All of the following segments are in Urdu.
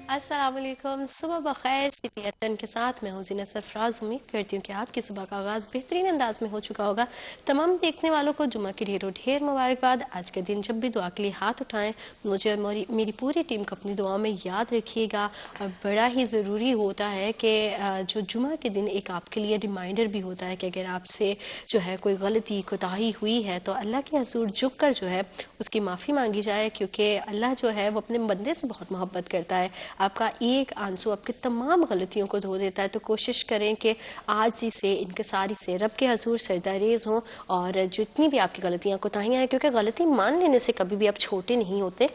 السلام علیکم، صبح بخیر سٹیتن کے ساتھ میں ہوں زینہ سرفراز۔ امید کرتی ہوں کہ آپ کی صبح کا آغاز بہترین انداز میں ہو چکا ہوگا۔ تمام دیکھنے والوں کو جمعہ کی ڈھیر مبارکباد۔ آج کے دن جب بھی دعا کے لیے ہاتھ اٹھائیں، مجھے اور میری پوری ٹیم کو اپنی دعاؤں میں یاد رکھیے گا۔ اور بڑا ہی ضروری ہوتا ہے کہ جو جمعہ کے دن ایک آپ کے لیے ریمائنڈر بھی ہوتا ہے کہ اگر آپ سے جو ہے کوئی غلطی کوتاہی ہوئی ہے تو اللہ کے حضور جھک کر جو ہے اس کی معافی مانگی جائے، کیونکہ اللہ جو ہے وہ اپنے بندے سے بہت محبت کرتا ہے۔ آپ کا ایک آنسو آپ کی تمام غلطیوں کو دھو دیتا ہے، تو کوشش کریں کہ آج ہی سے انکساری سے رب کے حضور سجدہ ہوں، اور جتنی بھی آپ کی غلطیاں کوتاہیاں ہیں، کیونکہ غلطی مان لینے سے کبھی بھی آپ چھوٹے نہیں ہوتے،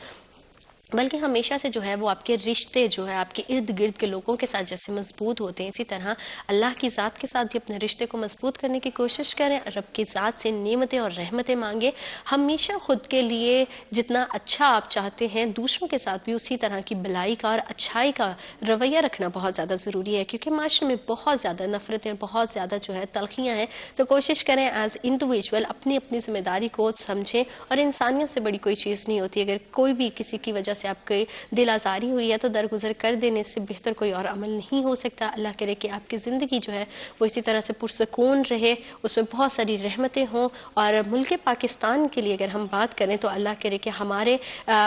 بلکہ ہمیشہ سے جو ہے وہ آپ کے رشتے جو ہے آپ کے ارد گرد کے لوگوں کے ساتھ جیسے مضبوط ہوتے ہیں، اسی طرح اللہ کی ذات کے ساتھ بھی اپنے رشتے کو مضبوط کرنے کی کوشش کریں۔ رب کی ذات سے نعمتیں اور رحمتیں مانگیں۔ ہمیشہ خود کے لیے جتنا اچھا آپ چاہتے ہیں، دوسروں کے ساتھ بھی اسی طرح کی بلائی کا اور اچھائی کا رویہ رکھنا بہت زیادہ ضروری ہے، کیونکہ معاشرے میں بہت زیادہ نفرتیں، بہت زیادہ جو ہے تلخیاں ہیں۔ تو کوشش کریں ایز انڈیویجول اپنی ذمہ داری کو سمجھیں، اور انسانیت سے بڑی کوئی چیز نہیں ہوتی۔ اگر کوئی بھی کسی کی وجہ سے آپ کی دل آزاری ہوئی ہے تو درگزر کر دینے سے بہتر کوئی اور عمل نہیں ہو سکتا۔ اللہ کرے کہ آپ کی زندگی جو ہے وہ اسی طرح سے پرسکون رہے، اس میں بہت ساری رحمتیں ہوں۔ اور ملک پاکستان کے لیے اگر ہم بات کریں تو اللہ کرے کہ ہمارے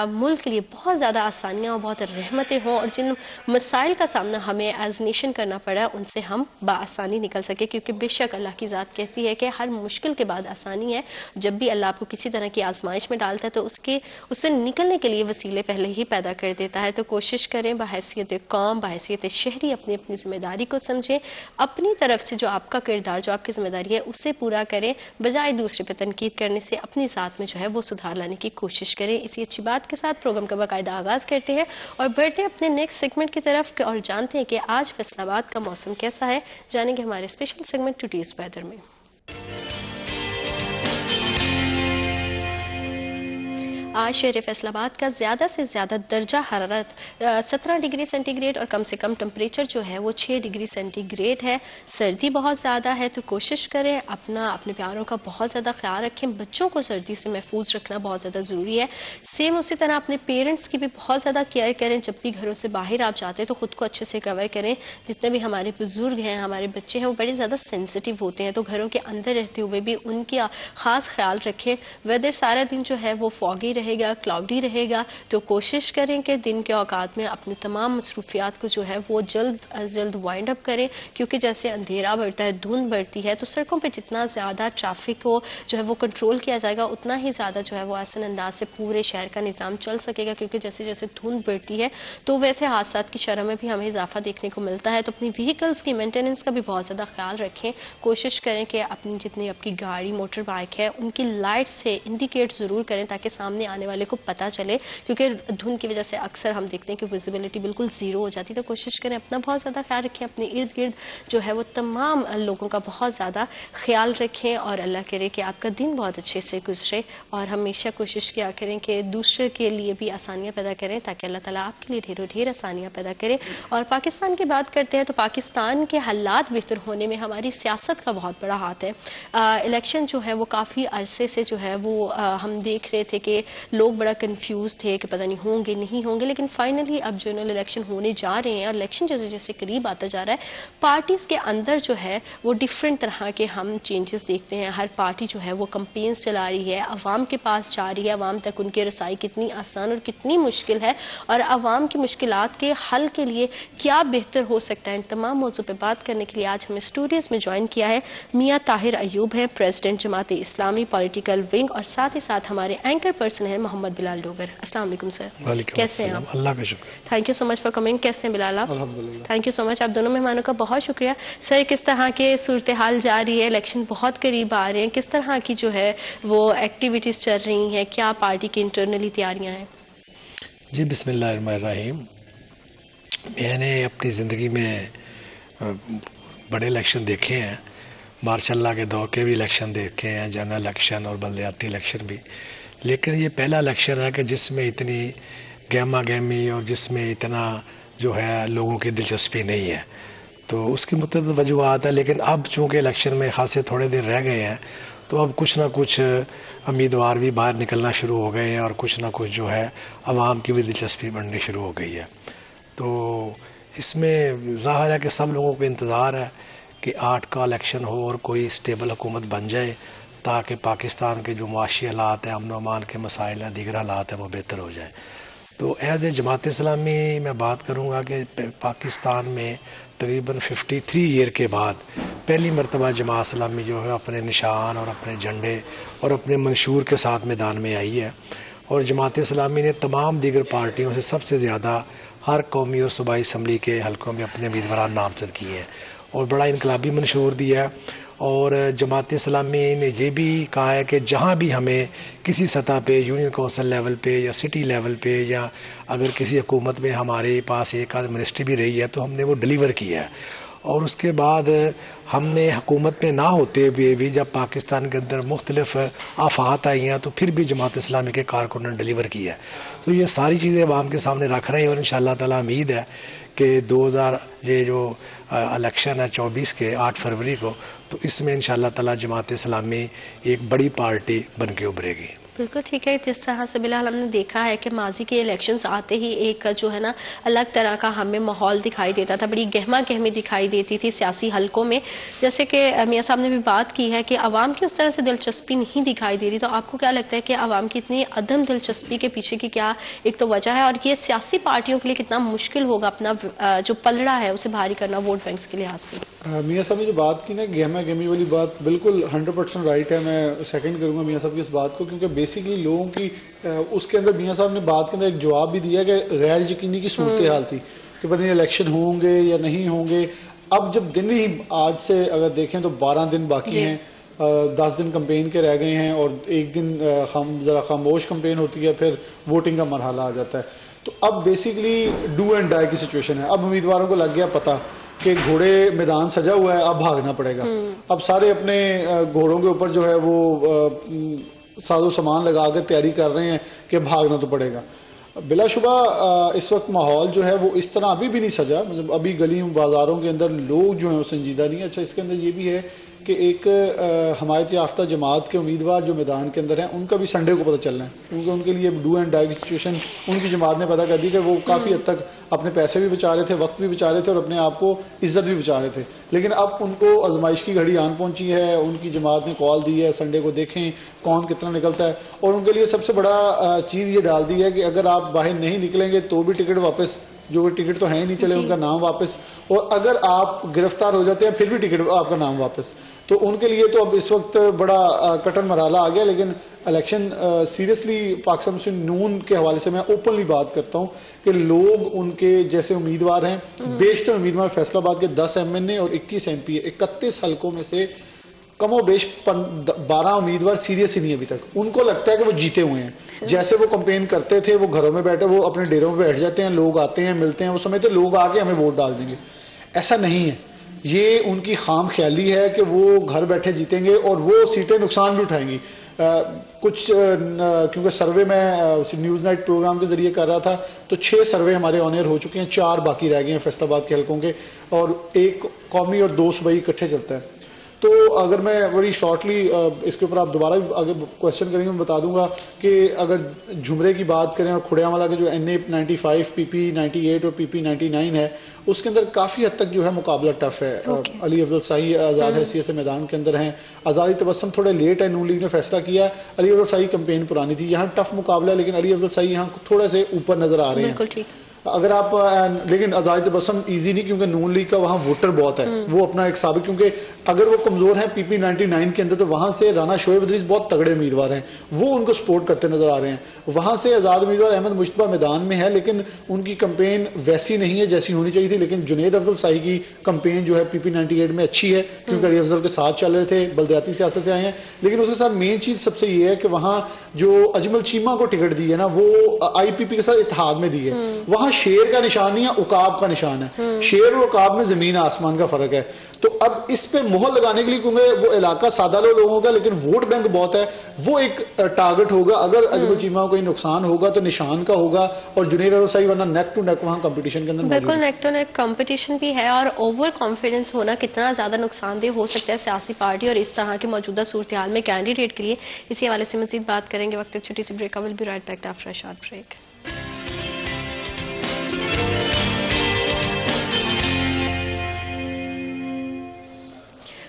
ملک کے لیے بہت زیادہ آسانیاں اور بہت رحمتیں ہوں، اور جن مسائل کا سامنا ہمیں ایز نیشن کرنا پڑا ان سے ہم بآسانی نکل سکے، کیونکہ بے شک اللہ کی ذات کہتی ہے کہ ہر مشکل کے بعد آسانی ہے۔ جب بھی اللہ آپ کو کسی طرح کی آزمائش میں ڈالتا ہے تو اس سے نکلنے کے لیے وسیلے پہلے ہی پیدا کر دیتا ہے۔ تو کوشش کریں بحیثیت قوم، بحیثیت شہری اپنی ذمہ داری کو سمجھیں، اپنی طرف سے جو آپ کا کردار، جو آپ کی ذمہ داری ہے اسے پورا کریں، بجائے دوسرے پہ تنقید کرنے سے اپنی ذات میں جو ہے وہ سدھار لانے کی کوشش کریں۔ اسی اچھی بات کے ساتھ پروگرام کا باقاعدہ آغاز کرتے ہیں اور بڑھتے ہیں اپنے نیکسٹ سیگمنٹ کی طرف، اور جانتے ہیں کہ آج فیصل آباد کا موسم کیسا ہے۔ جانیں گے ہمارے اسپیشل سیگمنٹ ٹوڈیز ویدر میں۔ آج شہر فیصل آباد کا زیادہ سے زیادہ درجہ حرارت 17 ڈگری سینٹی گریڈ اور کم سے کم ٹمپریچر جو ہے وہ 6 ڈگری سینٹی گریڈ ہے۔ سردی بہت زیادہ ہے، تو کوشش کریں اپنے پیاروں کا بہت زیادہ خیال رکھیں۔ بچوں کو سردی سے محفوظ رکھنا بہت زیادہ ضروری ہے۔ سیم اسی طرح اپنے پیرنٹس کی بھی بہت زیادہ کیئر کریں۔ جب بھی گھروں سے باہر آپ جاتے ہیں تو خود کو اچھے سے کور کریں۔ جتنے بھی ہمارے بزرگ ہیں، ہمارے بچے ہیں، وہ بڑے زیادہ سینسٹیو ہوتے ہیں، تو گھروں کے اندر رہتے ہوئے بھی ان کا خاص خیال رکھیں۔ ویدر سارا دن جو ہے وہ فوگی رہے گا، کلاؤڈی رہے گا، تو کوشش کریں کہ دن کے اوقات میں اپنے تمام مصروفیات کو جو ہے وہ جلد از جلد وائنڈ اپ کریں، کیونکہ جیسے اندھیرا بڑھتا ہے، دھند بڑھتی ہے، تو سڑکوں پہ جتنا زیادہ ٹریفک کو جو ہے وہ کنٹرول کیا جائے گا، اتنا ہی زیادہ جو ہے وہ آسان انداز سے پورے شہر کا نظام چل سکے گا، کیونکہ جیسے جیسے دھند بڑھتی ہے تو ویسے حادثات کی شرح میں بھی ہمیں اضافہ دیکھنے کو ملتا ہے۔ تو اپنی وہیکلز کی مینٹیننس کا بھی بہت زیادہ خیال رکھیں۔ کوشش کریں کہ اپنی جتنی آپ کی گاڑی موٹر بائک ہے ان کی لائٹ سے انڈیکیٹ ضرور کریں، تاکہ سامنے آنے والے کو پتہ چلے، کیونکہ دھند کی وجہ سے اکثر ہم دیکھتے ہیں کہ ویزیبلٹی بالکل زیرو ہو جاتی ہے۔ تو کوشش کریں اپنا بہت زیادہ خیال رکھیں، اپنے ارد گرد جو ہے وہ تمام لوگوں کا بہت زیادہ خیال رکھیں، اور اللہ کرے کہ آپ کا دن بہت اچھے سے گزرے، اور ہمیشہ کوشش کیا کریں کہ دوسرے کے لیے بھی آسانیاں پیدا کریں، تاکہ اللہ تعالیٰ آپ کے لیے ڈھیر آسانیاں پیدا کرے۔ اور پاکستان کی بات کرتے ہیں تو پاکستان کے حالات بہتر ہونے میں ہماری سیاست کا بہت بڑا ہاتھ ہے۔ الیکشن جو ہے وہ کافی عرصے سے جو ہے وہ ہم دیکھ رہے تھے کہ لوگ بڑا کنفیوز تھے کہ پتہ نہیں ہوں گے نہیں ہوں گے، لیکن فائنلی اب جنرل الیکشن ہونے جا رہے ہیں، اور الیکشن جیسے جیسے قریب آتا جا رہا ہے، پارٹیز کے اندر جو ہے وہ ڈیفرنٹ طرح کے ہم چینجز دیکھتے ہیں۔ ہر پارٹی جو ہے وہ کمپینز چلا رہی ہے، عوام کے پاس جا رہی ہے، عوام تک ان کی رسائی کتنی آسان اور کتنی مشکل ہے، اور عوام کی مشکلات کے حل کے لیے کیا بہتر ہو سکتا ہے، ان تمام موضوع پہ بات کرنے کے لیے آج ہمیں اسٹوڈیوز میں جوائن کیا ہے میاں طاہر ایوب ہیں، president Jamaat Islami political wing, اور ساتھ ہی ساتھ ہمارے اینکر پرسن ہیں محمد بلال ڈوگر۔ السلام علیکم سر۔ کیسے ہیں آپ؟ اللہ کا شکر۔ Thank you so much for coming. کیسے ہیں بلال آپ؟ الحمدللہ۔ تھینک یو سو مچ، آپ دونوں مہمانوں کا بہت شکریہ۔ سر، کس طرح کے صورتحال جاری ہے، الیکشن بہت قریب آ رہے ہیں، کس طرح کی جو ہے وہ ایکٹیویٹیز چل رہی ہیں، کیا پارٹی کی انٹرنلی تیاریاں ہیں؟ جی بسم اللہ الرحمن الرحیم۔ میں نے اپنی زندگی میں بڑے الیکشن دیکھے ہیں، مارشاء اللہ کے دور کے بھی الیکشن دیکھے ہیں، جنرل الیکشن اور بلدیاتی الیکشن بھی، لیکن یہ پہلا الیکشن ہے کہ جس میں اتنی گہما گہمی اور جس میں اتنا جو ہے لوگوں کی دلچسپی نہیں ہے۔ تو اس کی متعدد وجوہات ہیں، لیکن اب چونکہ الیکشن میں خاصے تھوڑے دن رہ گئے ہیں تو اب کچھ نہ کچھ امیدوار بھی باہر نکلنا شروع ہو گئے ہیں، اور کچھ نہ کچھ جو ہے عوام کی بھی دلچسپی بڑھنی شروع ہو گئی ہے۔ تو اس میں ظاہر ہے کہ سب لوگوں کو انتظار ہے کہ 8 کا الیکشن ہو اور کوئی اسٹیبل حکومت بن جائے تاکہ پاکستان کے جو معاشی حالات ہیں، امن و امان کے مسائل ہیں، دیگر حالات ہیں، وہ بہتر ہو جائے. تو ایز اے جماعت اسلامی میں بات کروں گا کہ پاکستان میں تقریباً 53 ایئر کے بعد پہلی مرتبہ جماعت اسلامی جو ہے اپنے نشان اور اپنے جھنڈے اور اپنے منشور کے ساتھ میدان میں آئی ہے. اور جماعت اسلامی نے تمام دیگر پارٹیوں سے سب سے زیادہ ہر قومی اور صوبائی اسمبلی کے حلقوں میں اپنے امیدواران نامزد کیے ہیں اور بڑا انقلابی منشور دیا ہے. اور جماعت اسلامی نے یہ بھی کہا ہے کہ جہاں بھی ہمیں کسی سطح پہ یونین کونسل لیول پہ یا سٹی لیول پہ یا اگر کسی حکومت میں ہمارے پاس ایک آدھ منسٹری بھی رہی ہے تو ہم نے وہ ڈیلیور کیا ہے. اور اس کے بعد ہم نے حکومت میں نہ ہوتے ہوئے بھی جب پاکستان کے اندر مختلف آفات آئی ہیں تو پھر بھی جماعت اسلامی کے کارکنوں نے ڈیلیور کیا ہے. تو یہ ساری چیزیں عوام کے سامنے رکھ رہے ہیں اور انشاءاللہ تعالی امید ہے کہ 2000 یہ جو الیکشن ہے 24 کے 8 فروری کو، تو اس میں انشاءاللہ تعالی جماعت اسلامی ایک بڑی پارٹی بن کے ابھرے گی. بالکل ٹھیک ہے. جس طرح سے بلال ہم نے دیکھا ہے کہ ماضی کے الیکشنز آتے ہی ایک جو ہے نا الگ طرح کا ہمیں ماحول دکھائی دیتا تھا، بڑی گہما گہمی دکھائی دیتی تھی سیاسی حلقوں میں، جیسے کہ میاں صاحب نے بھی بات کی ہے کہ عوام کی اس طرح سے دلچسپی نہیں دکھائی دے رہی. تو آپ کو کیا لگتا ہے کہ عوام کی اتنی عدم دلچسپی کے پیچھے کی کیا ایک تو وجہ ہے، اور یہ سیاسی پارٹیوں کے لیے کتنا مشکل ہوگا اپنا جو پلڑا ہے اسے بھاری کرنا ووٹ بینکس کے لحاظ سے؟ میاں صاحب نے جو بات کی نا گہما گہمی والی بات بالکل 100% رائٹ ہے. میں سیکنڈ کروں گا میاں صاحب کی اس بات کو، کیونکہ بیسکلی لوگوں کی اس کے اندر میاں صاحب نے بات کے اندر ایک جواب بھی دیا کہ غیر یقینی کی صورتحال تھی کہ پتہ نہیں الیکشن ہوں گے یا نہیں ہوں گے. اب جب دن ہی آج سے اگر دیکھیں تو 12 دن باقی ہیں، 10 دن کمپین کے رہ گئے ہیں اور ایک دن ذرا خاموش کمپین ہوتی ہے، پھر ووٹنگ کا مرحلہ آ جاتا ہے. تو اب بیسکلی ڈو اینڈ ڈائی کی سچویشن ہے. اب امیدواروں کو لگ گیا پتہ کہ گھوڑے میدان سجا ہوا ہے، اب بھاگنا پڑے گا. اب سارے اپنے گھوڑوں کے اوپر جو ہے وہ ساز و سامان لگا کے تیاری کر رہے ہیں کہ بھاگنا تو پڑے گا. بلا شبہ اس وقت ماحول جو ہے وہ اس طرح ابھی بھی نہیں سجا، مطلب ابھی گلیوں بازاروں کے اندر لوگ جو ہیں وہ سنجیدہ نہیں ہیں. اچھا، اس کے اندر یہ بھی ہے کہ ایک حمایت یافتہ جماعت کے امیدوار جو میدان کے اندر ہیں ان کا بھی سنڈے کو پتہ چلنا ہے، کیونکہ ان کے لیے ڈو اینڈ ڈائی کی سچویشن ان کی جماعت نے پتہ کر دی کہ وہ کافی حد تک اپنے پیسے بھی بچا رہے تھے، وقت بھی بچا رہے تھے اور اپنے آپ کو عزت بھی بچا رہے تھے. لیکن اب ان کو آزمائش کی گھڑی آن پہنچی ہے. ان کی جماعت نے کال دی ہے سنڈے کو دیکھیں کون کتنا نکلتا ہے، اور ان کے لیے سب سے بڑا چیز یہ ڈال دی ہے کہ اگر آپ باہر نہیں نکلیں گے تو بھی ٹکٹ واپس، جو ٹکٹ تو ہیں ہی نہیں چلے ان کا نام واپس، اور اگر آپ گرفتار ہو جاتے ہیں پھر بھی ٹکٹ آپ کا نام واپس. تو ان کے لیے تو اب اس وقت بڑا کٹن مرحلہ آ گیا. لیکن الیکشن سیریسلی پاکستان مسلم نون کے حوالے سے میں اوپنلی بات کرتا ہوں کہ لوگ ان کے جیسے امیدوار ہیں، بیشتر امیدوار فیصل آباد کے 10 MNA اور 21 MP 31 حلقوں میں سے کم و بیش 12 امیدوار سیریس ہی نہیں ابھی تک. ان کو لگتا ہے کہ وہ جیتے ہوئے ہیں. جیسے وہ کمپین کرتے تھے وہ گھروں میں بیٹھے، وہ اپنے ڈیروں میں بیٹھ جاتے ہیں، لوگ آتے ہیں ملتے ہیں، وہ سمجھتے لوگ آ کے ہمیں ووٹ ڈال دیں گے. ایسا نہیں ہے. یہ ان کی خام خیالی ہے کہ وہ گھر بیٹھے جیتیں گے اور وہ سیٹیں نقصان بھی اٹھائیں گی. کچھ کیونکہ سروے میں نیوز نائٹ پروگرام کے ذریعے کر رہا تھا تو 6 سروے ہمارے آن ایئر ہو چکے ہیں، 4 باقی رہ گئے ہیں فیصل آباد کے حلقوں کے، اور 1 قومی اور 2 صوبائی اکٹھے چلتا ہے. تو اگر میں بڑی شارٹلی اس کے اوپر آپ دوبارہ اگر کوشچن کریں گے میں بتا دوں گا کہ اگر جھمرے کی بات کریں اور کھڑیاوالا کے جو NA 95 PP 98 اور PP 99 ہے اس کے اندر کافی حد تک جو ہے مقابلہ ٹف ہے. علی افضل شاہی آزاد حیثیت سے میدان کے اندر ہیں، آزادی تبسم تھوڑے لیٹ ہے، نون لیگ نے فیصلہ کیا. علی افضل شاہی کمپین پرانی تھی، یہاں ٹف مقابلہ ہے لیکن علی افضل شاہی یہاں تھوڑے سے اوپر نظر آ رہے ہیں. بالکل ٹھیک. اگر آپ لیکن آزادی تبسم ایزی نہیں کیونکہ نون لیگ کا وہاں ووٹر بہت ہے، وہ اپنا ایک ثابت، کیونکہ اگر وہ کمزور ہیں PP 99 کے اندر تو وہاں سے رانا شعیب ادریس بہت تگڑے امیدوار ہیں، وہ ان کو سپورٹ کرتے نظر آ رہے ہیں. وہاں سے آزاد امیدوار احمد مشتبہ میدان میں ہے لیکن ان کی کمپین ویسی نہیں ہے جیسی ہونی چاہیے تھی. لیکن جنید افضل شاہی کی کمپین جو ہے PP 98 میں اچھی ہے کیونکہ علی افضل کے ساتھ چل رہے تھے، بلدیاتی سیاست سے آئے ہیں. لیکن اس کے ساتھ مین چیز سب سے یہ ہے کہ وہاں جو اجمل چیمہ کو ٹکٹ دی ہے نا وہ IPP کے ساتھ اتحاد میں دی ہے. وہاں شیر کا نشان نہیں ہے، عقاب کا نشان ہے. شیر اور عقاب میں زمین آسمان کا فرق ہے. تو اب اس پہ مہر لگانے کے لیے کیونکہ وہ علاقہ سادہ لوگوں کا لیکن ووٹ بینک بہت ہے، وہ ایک ٹارگٹ ہوگا. اگر اجمل چیمہ کو کوئی نقصان ہوگا تو نشان کا ہوگا اور جنید افضل شاہی ورنہ نیک ٹو نیک وہاں کمپٹیشن کے اندر بالکل نیک ٹو نیک کمپٹیشن بھی ہے. اور اوور کانفیڈنس ہونا کتنا زیادہ نقصان دہ ہو سکتا ہے سیاسی پارٹی اور اس طرح کی موجودہ صورتحال میں کینڈیڈیٹ کے لیے، اسی حوالے سے مزید بات کریں گے. وقت ایک چھوٹی سی break. Will be right back after a short break.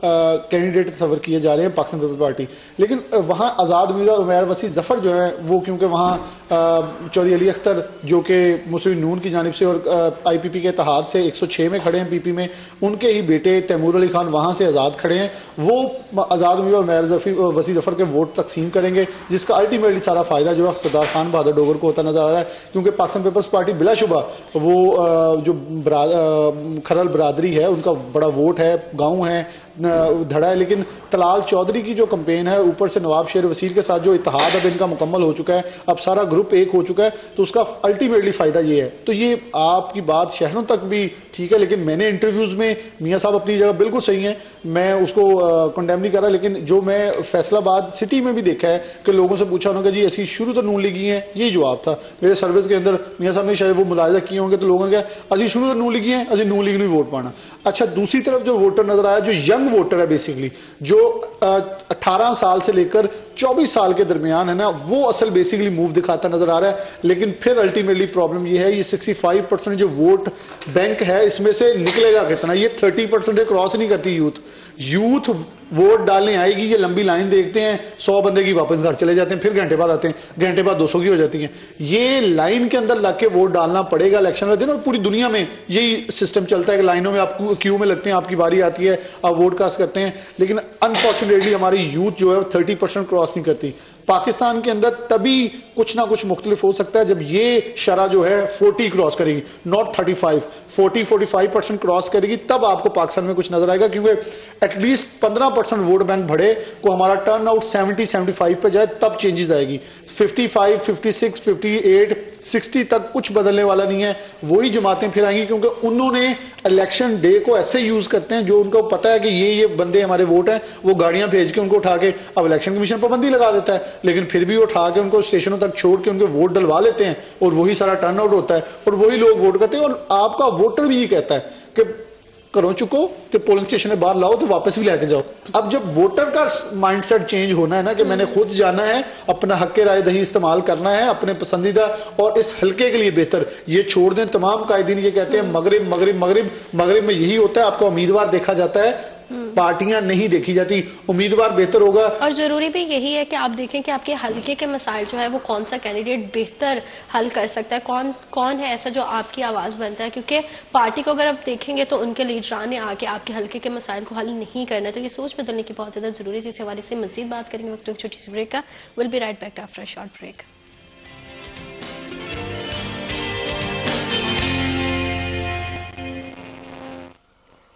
Candidate تصور کیے جا رہے ہیں پاکستان پیپلز پارٹی. لیکن وہاں آزاد امیدوار عمیر وسیع ظفر جو ہیں وہ کیونکہ وہاں چودھری علی اختر جو کہ مسلم نون کی جانب سے اور آئی پی پی کے اتحاد سے 106 میں کھڑے ہیں پی پی میں, ان کے ہی بیٹے تیمور علی خان وہاں سے آزاد کھڑے ہیں, وہ آزاد امیدوار عمیر وسیع ظفر کے ووٹ تقسیم کریں گے, جس کا الٹیمیٹلی سارا فائدہ جو ہے سردار خان بہادر ڈوگر کو ہوتا نظر آ رہا ہے. کیونکہ پاکستان پیپلز پارٹی بلا شبہ وہ جو کھرل برادری ہے ان کا بڑا ووٹ ہے, گاؤں ہے, دھڑا ہے, لیکن طلال چودھری کی جو کمپین ہے اوپر سے نواب شیر وسیع کے ساتھ جو اتحاد اب ان کا مکمل ہو چکا ہے, اب سارا گروپ ایک ہو چکا ہے, تو اس کا الٹیمیٹلی فائدہ یہ ہے. تو یہ آپ کی بات شہروں تک بھی ٹھیک ہے, لیکن میں نے انٹرویوز میں میاں صاحب اپنی جگہ بالکل صحیح ہیں, میں اس کو کنڈیم نہیں کر رہا, لیکن جو میں فیصل آباد سٹی میں بھی دیکھا ہے کہ لوگوں سے پوچھا انہوں نے کہا جی اسی شروع تو نون لیگی ہیں, یہی جواب تھا میرے سروس کے اندر. میاں صاحب نے شاید وہ ملاحظہ کیے ہوں گے, تو لوگوں نے کہا اسی شروع تو نون لیگی ہیں, اسی نون لیگ نہیں ووٹ پانا. اچھا دوسری طرف جو ووٹر نظر آیا جو ینگ ووٹر ہے بیسیکلی, جو 18 سال سے لے کر 24 سال کے درمیان ہے نا, وہ اصل بیسیکلی موو دکھاتا نظر آ رہا ہے. لیکن پھر الٹیمیٹلی پرابلم یہ ہے, یہ 65% جو ووٹ بینک ہے اس میں سے نکلے گا کتنا, یہ 30% کراس نہیں کرتی یوتھ ووٹ ڈالنے آئے گی. یہ لمبی لائن دیکھتے ہیں, 100 بندے کی واپس گھر چلے جاتے ہیں, پھر گھنٹے بعد آتے ہیں, گھنٹے بعد 200 کی ہو جاتی ہیں. یہ لائن کے اندر لگ کے ووٹ ڈالنا پڑے گا الیکشن والے دن, اور پوری دنیا میں یہی سسٹم چلتا ہے کہ لائنوں میں آپ کیو میں لگتے ہیں, آپ کی باری آتی ہے, آپ ووٹ کاسٹ کرتے ہیں. لیکن انفارچونیٹلی ہماری یوتھ جو ہے 30% کراس نہیں کرتی. پاکستان کے اندر تبھی کچھ نہ کچھ مختلف ہو سکتا ہے جب یہ شرح جو ہے 40 کراس کرے گی, ناٹ 35, 40-45% کراس کرے گی, تب آپ کو پاکستان میں کچھ نظر آئے گا. کیونکہ ایٹ لیسٹ 15% ووٹ بینک بڑھے کو ہمارا ٹرن آؤٹ 70-75 پہ جائے, تب چینجز آئے گی. 55, 56, 58, 60 تک کچھ بدلنے والا نہیں ہے. وہی جماعتیں پھر آئیں گی, کیونکہ انہوں نے الیکشن ڈے کو ایسے یوز کرتے ہیں جو ان کو پتا ہے کہ یہ بندے ہمارے ووٹ ہیں, وہ گاڑیاں بھیج کے ان کو اٹھا کے, اب الیکشن کمیشن پابندی لگا دیتا ہے, لیکن پھر بھی وہ اٹھا کے ان کو اسٹیشنوں تک چھوڑ کے ان کے ووٹ ڈلوا لیتے ہیں, اور وہی سارا ٹرن آؤٹ ہوتا ہے, اور وہی لوگ ووٹ کرتے ہیں. اور آپ کا ووٹر بھی یہ کہتا ہے کہ کرو چکو تو پولنگ اسٹیشن میں باہر لاؤ تو واپس بھی لے کے جاؤ. اب جب ووٹر کا مائنڈ سیٹ چینج ہونا ہے نا کہ میں نے خود جانا ہے, اپنا حق رائے دہی استعمال کرنا ہے اپنے پسندیدہ اور اس حلقے کے لیے بہتر, یہ چھوڑ دیں. تمام قائدین یہ کہتے ہیں مغرب مغرب مغرب مغرب میں یہی ہوتا ہے, آپ کا امیدوار دیکھا جاتا ہے, پارٹیاں نہیں دیکھی جاتی, امیدوار بہتر ہوگا. اور ضروری بھی یہی ہے کہ آپ دیکھیں کہ آپ کے حلقے کے مسائل جو ہے وہ کون سا کینڈیڈیٹ بہتر حل کر سکتا ہے, کون ہے ایسا جو آپ کی آواز بنتا ہے. کیونکہ پارٹی کو اگر آپ دیکھیں گے تو ان کے لیڈران نے آ کے آپ کے حلقے کے مسائل کو حل نہیں کرنا, تو یہ سوچ بدلنے کی بہت زیادہ ضروری تھی. اس حوالے سے مزید بات کریں گے وقت ایک چھوٹی سی بریک کا. Will be right back after short break.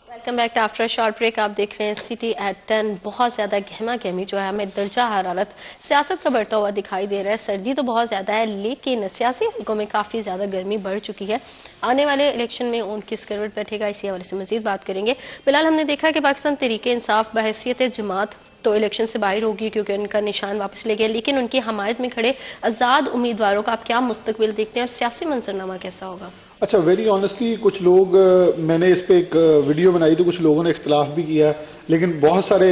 Welcome back to after short break. آپ دیکھ رہے ہیں سٹی ایٹ 10. بہت زیادہ گہما گہمی جو ہے ہمیں درجہ حرارت سیاست کا بڑھتا ہوا دکھائی دے رہا ہے. سردی تو بہت زیادہ ہے, لیکن سیاسی حلقوں میں کافی زیادہ گرمی بڑھ چکی ہے. آنے والے الیکشن میں ان کس کروٹ بیٹھے گا, اسی حوالے سے مزید بات کریں گے. فی الحال ہم نے دیکھا کہ پاکستان تحریک انصاف بحیثیت جماعت تو الیکشن سے باہر ہوگی کیونکہ ان کا نشان واپس لے گیا, لیکن ان کی حمایت میں کھڑے آزاد امیدواروں کا آپ کیا مستقبل دیکھتے ہیں اور سیاسی منظرنامہ کیسا ہوگا؟ اچھا ویری آنیسٹلی کچھ لوگ, میں نے اس پہ ایک ویڈیو بنائی تو کچھ لوگوں نے اختلاف بھی کیا, لیکن بہت سارے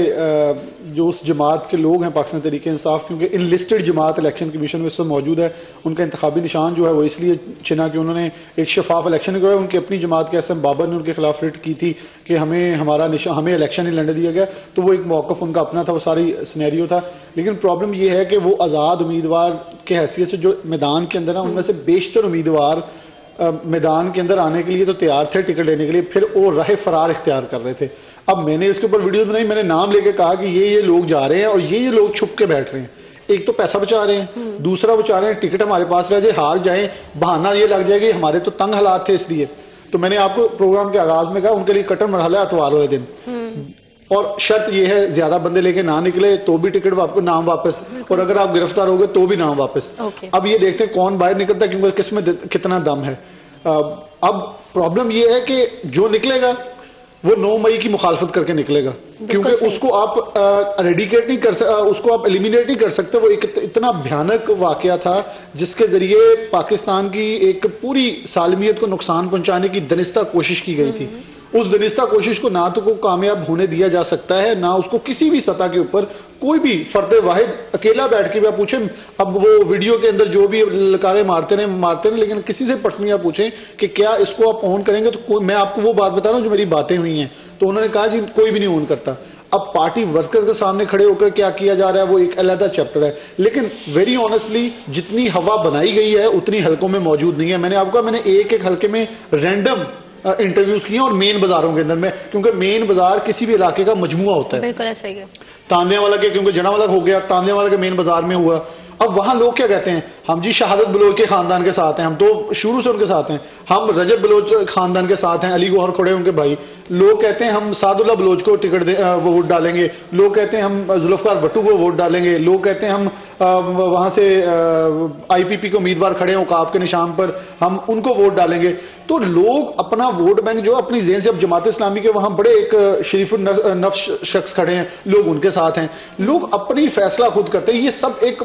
جو اس جماعت کے لوگ ہیں پاکستان تحریک انصاف, کیونکہ انلسٹڈ جماعت الیکشن کمیشن میں اس وقت موجود ہے, ان کا انتخابی نشان جو ہے وہ اس لیے چنا کہ انہوں نے ایک شفاف الیکشن کروایا. ان کی اپنی جماعت کے ایس ایم بابر نے ان کے خلاف ریٹ کی تھی کہ ہمیں الیکشن نہیں لڑنے دیا گیا, تو وہ ایک موقف ان کا اپنا تھا, وہ ساری سینیریو تھا. لیکن پرابلم یہ ہے کہ وہ آزاد امیدوار کے حیثیت سے جو میدان کے اندر ہیں ان میں سے بیشتر امیدوار میدان کے اندر آنے کے لیے تو تیار تھے ٹکٹ لینے کے لیے, پھر وہ راہ فرار اختیار کر رہے تھے. اب میں نے اس کے اوپر ویڈیوز بنائی, میں نے نام لے کے کہا کہ یہ لوگ جا رہے ہیں اور یہ لوگ چھپ کے بیٹھ رہے ہیں. ایک تو پیسہ بچا رہے ہیں, دوسرا وہ چاہ رہے ہیں ٹکٹ ہمارے پاس رہ جائے, ہار جائیں, بہانہ یہ لگ جائے کہ ہمارے تو تنگ حالات تھے اس لیے. تو میں نے آپ کو پروگرام کے آغاز میں کہا ان کے لیے کٹر مرحلہ ہے اتوار والے دن, اور شرط یہ ہے زیادہ بندے لے کے نہ نکلے تو بھی ٹکٹ نام واپس, اور اگر آپ گرفتار ہو گئے تو بھی نام واپس. اب یہ دیکھتے ہیں کون باہر نکلتا ہے کیونکہ کس میں کتنا دم ہے. اب پرابلم یہ ہے کہ جو نکلے گا وہ 9 مئی کی مخالفت کر کے نکلے گا, کیونکہ اس کو آپ اریڈیکیٹ نہیں کر سکتے, اس کو آپ ایلیمینیٹ نہیں کر سکتے. وہ ایک اتنا بھیانک واقعہ تھا جس کے ذریعے پاکستان کی ایک پوری سالمیت کو نقصان پہنچانے کی دنستہ کوشش کی گئی تھی. اس دنستہ کوشش کو نہ تو کو کامیاب ہونے دیا جا سکتا ہے, نہ اس کو کسی بھی سطح کے اوپر کوئی بھی فرد واحد اکیلا بیٹھ کے بھی آپ پوچھیں. اب وہ ویڈیو کے اندر جو بھی لکارے مارتے ہیں, لیکن کسی سے پرسنلی آپ پوچھیں کہ کیا اس کو آپ آن کریں گے, تو میں آپ کو وہ بات بتا رہا ہوں جو میری باتیں ہوئی ہیں, تو انہوں نے کہا جی کوئی بھی نہیں آن کرتا. اب پارٹی ورکرز کے سامنے کھڑے ہو کر کیا کیا جا رہا ہے وہ ایک علیحدہ چیپٹر ہے، لیکن ویری آنیسٹلی جتنی ہوا بنائی گئی ہے اتنی حلقوں میں موجود نہیں ہے. میں نے آپ کو کہا میں نے ایک ایک حلقے میں رینڈم انٹرویوز کیے اور مین بازاروں کے اندر میں، کیونکہ مین بازار کسی بھی علاقے کا مجموعہ ہوتا ہے. بالکل ایسا ہی ہے. تاننے والا کے کیونکہ جنا والا ہو گیا، تاننے والا کے مین بازار میں ہوا. اب وہاں لوگ کیا کہتے ہیں، ہم جی شہادت بلوچ کے خاندان کے ساتھ ہیں، ہم تو شروع سے ان کے ساتھ ہیں، ہم رجب بلوچ خاندان کے ساتھ ہیں، علی گوہر کھڑے ان کے بھائی. لوگ کہتے ہیں ہم سعد اللہ بلوچ کو ٹکٹ وہ ووٹ ڈالیں گے، لوگ کہتے ہیں ہم ذوالفقار بھٹو کو ووٹ ڈالیں گے، لوگ کہتے ہیں ہم وہاں سے آئی پی پی کے امیدوار کھڑے ہوں عقاب کے نشان پر، ہم ان کو ووٹ ڈالیں گے. تو لوگ اپنا ووٹ بینک جو اپنی ذہن سے، اب جماعت اسلامی کے وہاں بڑے ایک شریف النفس شخص کھڑے ہیں، لوگ ان کے ساتھ ہیں، لوگ اپنی فیصلہ خود کرتے ہیں. یہ سب ایک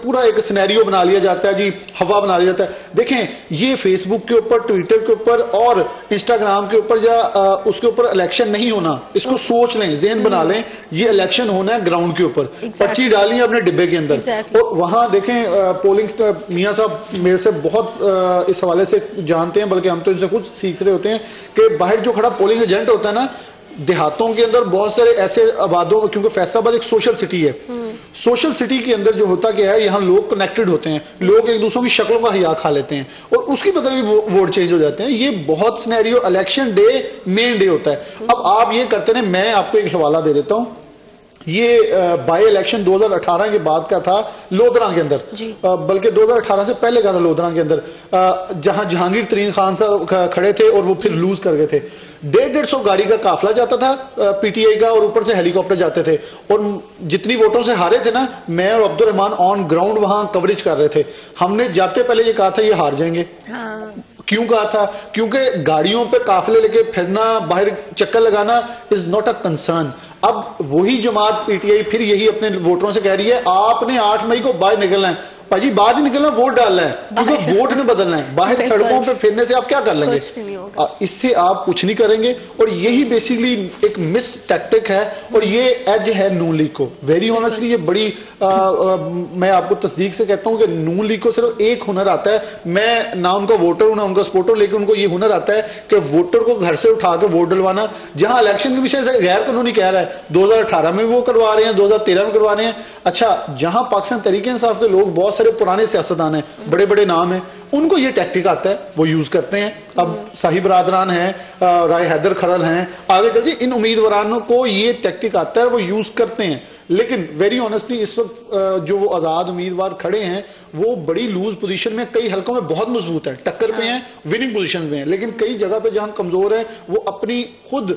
پورا ایک سینیریو بنا لیا جاتا ہے جی، ہوا بنا لیا جاتا ہے. دیکھیں یہ فیس بک کے اوپر، ٹویٹر کے اوپر اور انسٹاگرام کے اوپر یا اس کے اوپر الیکشن نہیں ہونا، اس کو سوچ لیں، ذہن بنا لیں، یہ الیکشن ہونا ہے گراؤنڈ کے اوپر. پرچی ڈالنی ہے اپنے ڈبے کے اندر اور وہاں دیکھیں پولنگ. میاں صاحب میرے سے بہت اس حوالے سے جانتے ہیں، بلکہ ہم تو ان سے خود سیکھ رہے ہوتے ہیں کہ باہر جو کھڑا پولنگ ایجنٹ ہوتا ہے نا، دیہاتوں کے اندر بہت سارے ایسے آبادوں، کیونکہ فیصل آباد ایک سوشل سٹی ہے، سوشل سٹی کے اندر جو ہوتا کیا ہے، یہاں لوگ کنیکٹڈ ہوتے ہیں، لوگ ایک دوسروں کی شکلوں کا حیا کھا لیتے ہیں اور اس کی بدلے بھی ووٹ چینج ہو جاتے ہیں. یہ بہت سینیریو الیکشن ڈے مین ڈے ہوتا ہے. اب آپ یہ کرتے ہیں، میں آپ کو ایک حوالہ دے دیتا ہوں. یہ بائی الیکشن 2018 کے بعد کا تھا لودھراں کے اندر، بلکہ 2018 سے پہلے کا تھا لودھراں کے اندر، جہاں جہانگیر ترین خان صاحب کھڑے تھے اور وہ پھر لوز کر گئے تھے. 150 گاڑی کا قافلہ جاتا تھا پی ٹی آئی کا اور اوپر سے ہیلی کاپٹر جاتے تھے اور جتنی ووٹوں سے ہارے تھے نا، میں اور عبد الرحمان آن گراؤنڈ وہاں کوریج کر رہے تھے. ہم نے جاتے پہلے یہ کہا تھا یہ ہار جائیں گے. کیوں کہا تھا؟ کیونکہ گاڑیوں پہ قافلے لے کے پھرنا، باہر چکر لگانا از ناٹ اے کنسرن. اب وہی جماعت پی ٹی آئی پھر یہی اپنے ووٹروں سے کہہ رہی ہے آپ نے 8 مئی کو باہر نکلنا ہے. بھائی باہر نہیں نکلنا، ووٹ ڈالنا ہے، کیونکہ ووٹ نے بدلنا ہے. باہر سڑکوں پہ پھرنے سے آپ کیا کر لیں گے؟ اس سے آپ کچھ نہیں کریں گے. اور یہی بیسیکلی ایک مس ٹیکٹک ہے اور یہ ایج ہے نون لیگ کو. ویری آنیسٹلی یہ بڑی میں آپ کو تصدیق سے کہتا ہوں کہ نون لیگ کو صرف ایک ہنر آتا ہے. میں نہ ان کا ووٹر ہوں نہ ان کا سپورٹر، لیکن ان کو یہ ہنر آتا ہے کہ ووٹر کو گھر سے اٹھا کے ووٹ ڈلوانا. جہاں الیکشن کے وشے سے غیر قانونی کہہ رہا ہے، 2018 میں وہ کروا رہے ہیں، 2013 میں کروا رہے ہیں. اچھا جہاں پاکستان تحریک انصاف کے لوگ بہت سارے پرانے سیاستدان ہیں، بڑے بڑے نام ہیں، ان کو یہ ٹیکٹک آتا ہے، وہ یوز کرتے ہیں. اب صاحب برادران ہیں، رائے حیدر کھرل ہیں، آگے چل کے ان امیدوارانوں کو یہ ٹیکٹک آتا ہے، وہ یوز کرتے ہیں. لیکن ویری آنیسٹلی اس وقت جو وہ آزاد امیدوار کھڑے ہیں وہ بڑی لوز پوزیشن میں، کئی حلقوں میں بہت مضبوط ہیں، ٹکر پہ ہیں، وننگ پوزیشن پہ ہیں، لیکن کئی جگہ پہ جہاں کمزور ہیں وہ اپنی خود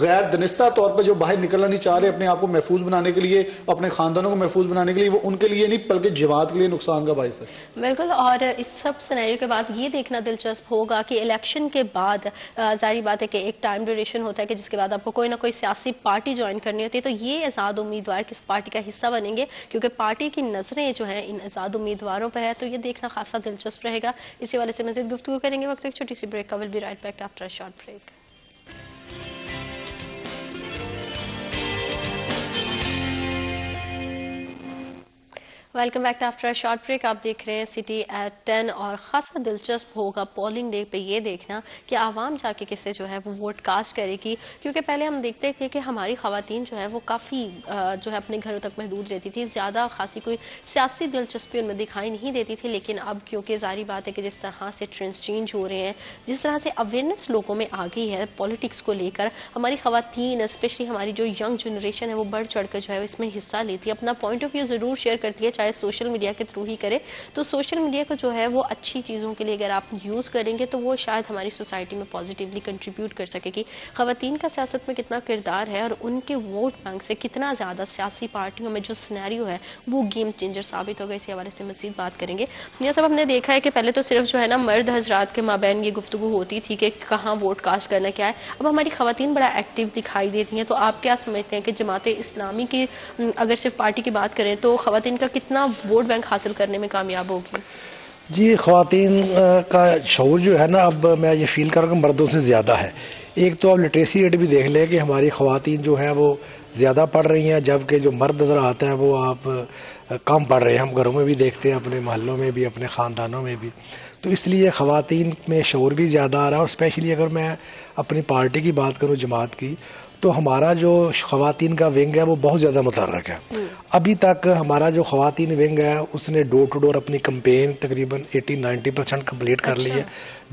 غیر دانستہ طور پہ جو باہر نکلنا نہیں چاہ رہے اپنے آپ کو محفوظ بنانے کے لیے، اپنے خاندانوں کو محفوظ بنانے کے لیے، وہ ان کے لیے نہیں بلکہ جماعت کے لیے نقصان کا باعث ہے. بالکل. اور اس سب سینیریو کے بعد یہ دیکھنا دلچسپ ہوگا کہ الیکشن کے بعد ظاہری بات ہے کہ ایک ٹائم ڈیوریشن ہوتا ہے کہ جس کے بعد آپ کو کوئی نہ کوئی سیاسی پارٹی جوائن کرنی ہوتی ہے. تو یہ آزاد امیدوار کس پارٹی کا حصہ بنیں گے، کیونکہ پارٹی کی نظریں جو ہیں ان آزاد امیدواروں پہ ہے. تو یہ دیکھنا خاصا دلچسپ رہے گا. اسی حوالے سے مزید گفتگو کریں گے. وقت ایک چھوٹی سی بریک کا. Will be right back after a short break. Welcome back after a short break. آپ دیکھ رہے ہیں سٹی ایٹ 10 اور خاصا دلچسپ ہوگا پولنگ ڈے پہ یہ دیکھنا کہ عوام جا کے کسے جو ہے وہ ووٹ کاسٹ کرے گی. کیونکہ پہلے ہم دیکھتے تھے کہ ہماری خواتین جو ہے وہ کافی جو ہے اپنے گھروں تک محدود رہتی تھی، زیادہ خاصی کوئی سیاسی دلچسپی ان میں دکھائی نہیں دیتی تھی. لیکن اب کیونکہ ظاہری بات ہے کہ جس طرح سے ٹرینڈز چینج ہو رہے ہیں، جس طرح سے اویئرنیس لوگوں میں آ گئی ہے پالیٹکس کو لے کر، ہماری خواتین اسپیشلی ہماری جو ینگ جنریشن ہے وہ بڑھ چڑھ کر جو ہے اس میں حصہ لیتی ہے، اپنا پوائنٹ آف ویو ضرور شیئر کرتی ہے، چاہے سوشل میڈیا کے تھرو ہی کرے. تو سوشل میڈیا کو جو ہے وہ اچھی چیزوں کے لیے اگر آپ یوز کریں گے تو وہ شاید ہماری سوسائٹی میں پازیٹیولی کنٹریبیوٹ کر سکے گی. خواتین کا سیاست میں کتنا کردار ہے اور ان کے ووٹ بینک سے کتنا زیادہ سیاسی پارٹیوں میں جو سینیریو ہے وہ گیم چینجر ثابت ہوگا. اسی حوالے سے مزید بات کریں گے. یہ سب ہم نے دیکھا ہے کہ پہلے تو صرف جو ہے نا مرد حضرات کے مابین یہ گفتگو ہوتی تھی کہ کہاں ووٹ کاسٹ کرنا کیا ہے. اب ہماری خواتین بڑا ایکٹیو دکھائی دیتی ہیں. تو آپ کیا سمجھتے ہیں کہ جماعت اسلامی کی اگر صرف پارٹی کی بات کریں تو خواتین کا کتنا ووٹ بینک حاصل کرنے میں کامیاب ہوگی؟ جی خواتین کا شعور جو ہے نا اب میں یہ فیل کر رہا ہوں کہ مردوں سے زیادہ ہے. ایک تو آپ لٹریسی ریٹ بھی دیکھ لیں کہ ہماری خواتین جو ہیں وہ زیادہ پڑھ رہی ہیں، جبکہ جو مرد نظر آتا ہے وہ آپ کم پڑھ رہے ہیں. ہم گھروں میں بھی دیکھتے ہیں، اپنے محلوں میں بھی، اپنے خاندانوں میں بھی. تو اس لیے خواتین میں شعور بھی زیادہ آ رہا ہے. اور اسپیشلی اگر میں اپنی پارٹی کی بات کروں، جماعت کی، تو ہمارا جو خواتین کا ونگ ہے وہ بہت زیادہ متحرک ہے. ابھی تک ہمارا جو خواتین ونگ ہے اس نے ڈور ٹو ڈور اپنی کمپین تقریباً 80-90% کمپلیٹ کر لی ہے،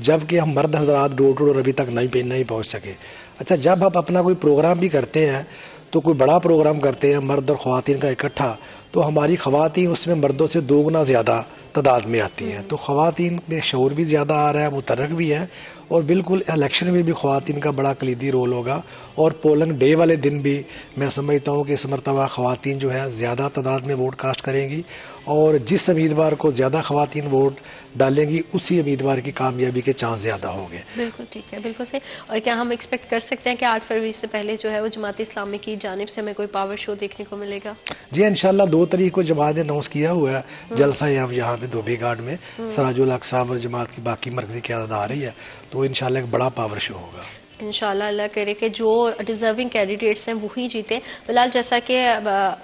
جبکہ ہم مرد حضرات ڈور ٹو ڈور ابھی تک نہیں پہنچ سکے. اچھا، جب ہم اپنا کوئی پروگرام بھی کرتے ہیں تو کوئی بڑا پروگرام کرتے ہیں مرد اور خواتین کا اکٹھا، تو ہماری خواتین اس میں مردوں سے 2 گنا زیادہ تعداد میں آتی ہیں. تو خواتین میں شعور بھی زیادہ آ رہا ہے، متحرک بھی ہے، اور بالکل الیکشن میں بھی خواتین کا بڑا کلیدی رول ہوگا. اور پولنگ ڈے والے دن بھی میں سمجھتا ہوں کہ اس مرتبہ خواتین جو ہے زیادہ تعداد میں ووٹ کاسٹ کریں گی، اور جس امیدوار کو زیادہ خواتین ووٹ ڈالیں گی اسی امیدوار کی کامیابی کے چانس زیادہ ہوں گے. بالکل ٹھیک ہے، بالکل صحیح. اور کیا ہم ایکسپیکٹ کر سکتے ہیں کہ 8 فروری سے پہلے جو ہے وہ جماعت اسلامی کی جانب سے ہمیں کوئی پاور شو دیکھنے کو ملے گا؟ جی انشاءاللہ 2 تاریخ کو جماعت نے اناؤنس کیا ہوا ہے جلسہ یہاں پہ دھوبی گھاٹ میں سراج الحق صاحب اور جماعت کی باقی مرکزی قیادت آ رہی ہے، تو انشاءاللہ ایک بڑا پاور شو ہوگا. انشاءاللہ اللہ کرے کہ جو ڈیزرونگ کینڈیڈیٹس ہیں وہی جیتے. بلال، جیسا کہ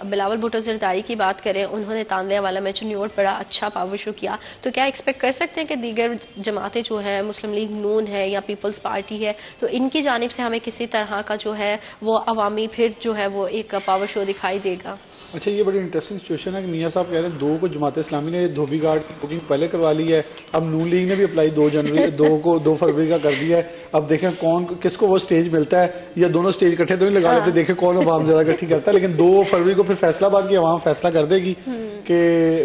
بلاول بھٹو زرداری کی بات کریں، انہوں نے تاندیا والا میچ نیوٹ بڑا اچھا پاور شو کیا، تو کیا ایکسپیکٹ کر سکتے ہیں کہ دیگر جماعتیں جو ہیں، مسلم لیگ نون ہے یا پیپلز پارٹی ہے، تو ان کی جانب سے ہمیں کسی طرح کا جو ہے وہ عوامی پھر جو ہے وہ ایک پاور شو دکھائی دے گا؟ اچھا، یہ بڑی انٹرسٹنگ سچویشن ہے کہ میاں صاحب کہہ رہے ہیں 2 کو جماعت اسلامی نے دھوبی گھاٹ کی بکنگ پہلے کروا لی ہے، اب نون لیگ نے بھی اپلائی 2 فروری کا کر دیا ہے. اب دیکھیں کس کو وہ سٹیج ملتا ہے، یا دونوں سٹیج اکٹھے تو نہیں لگا لیتے، دیکھیں کون عوام زیادہ اکٹھی کرتا ہے. لیکن 2 فروری کو پھر فیصلہ آباد کی عوام فیصلہ کر دے گی کہ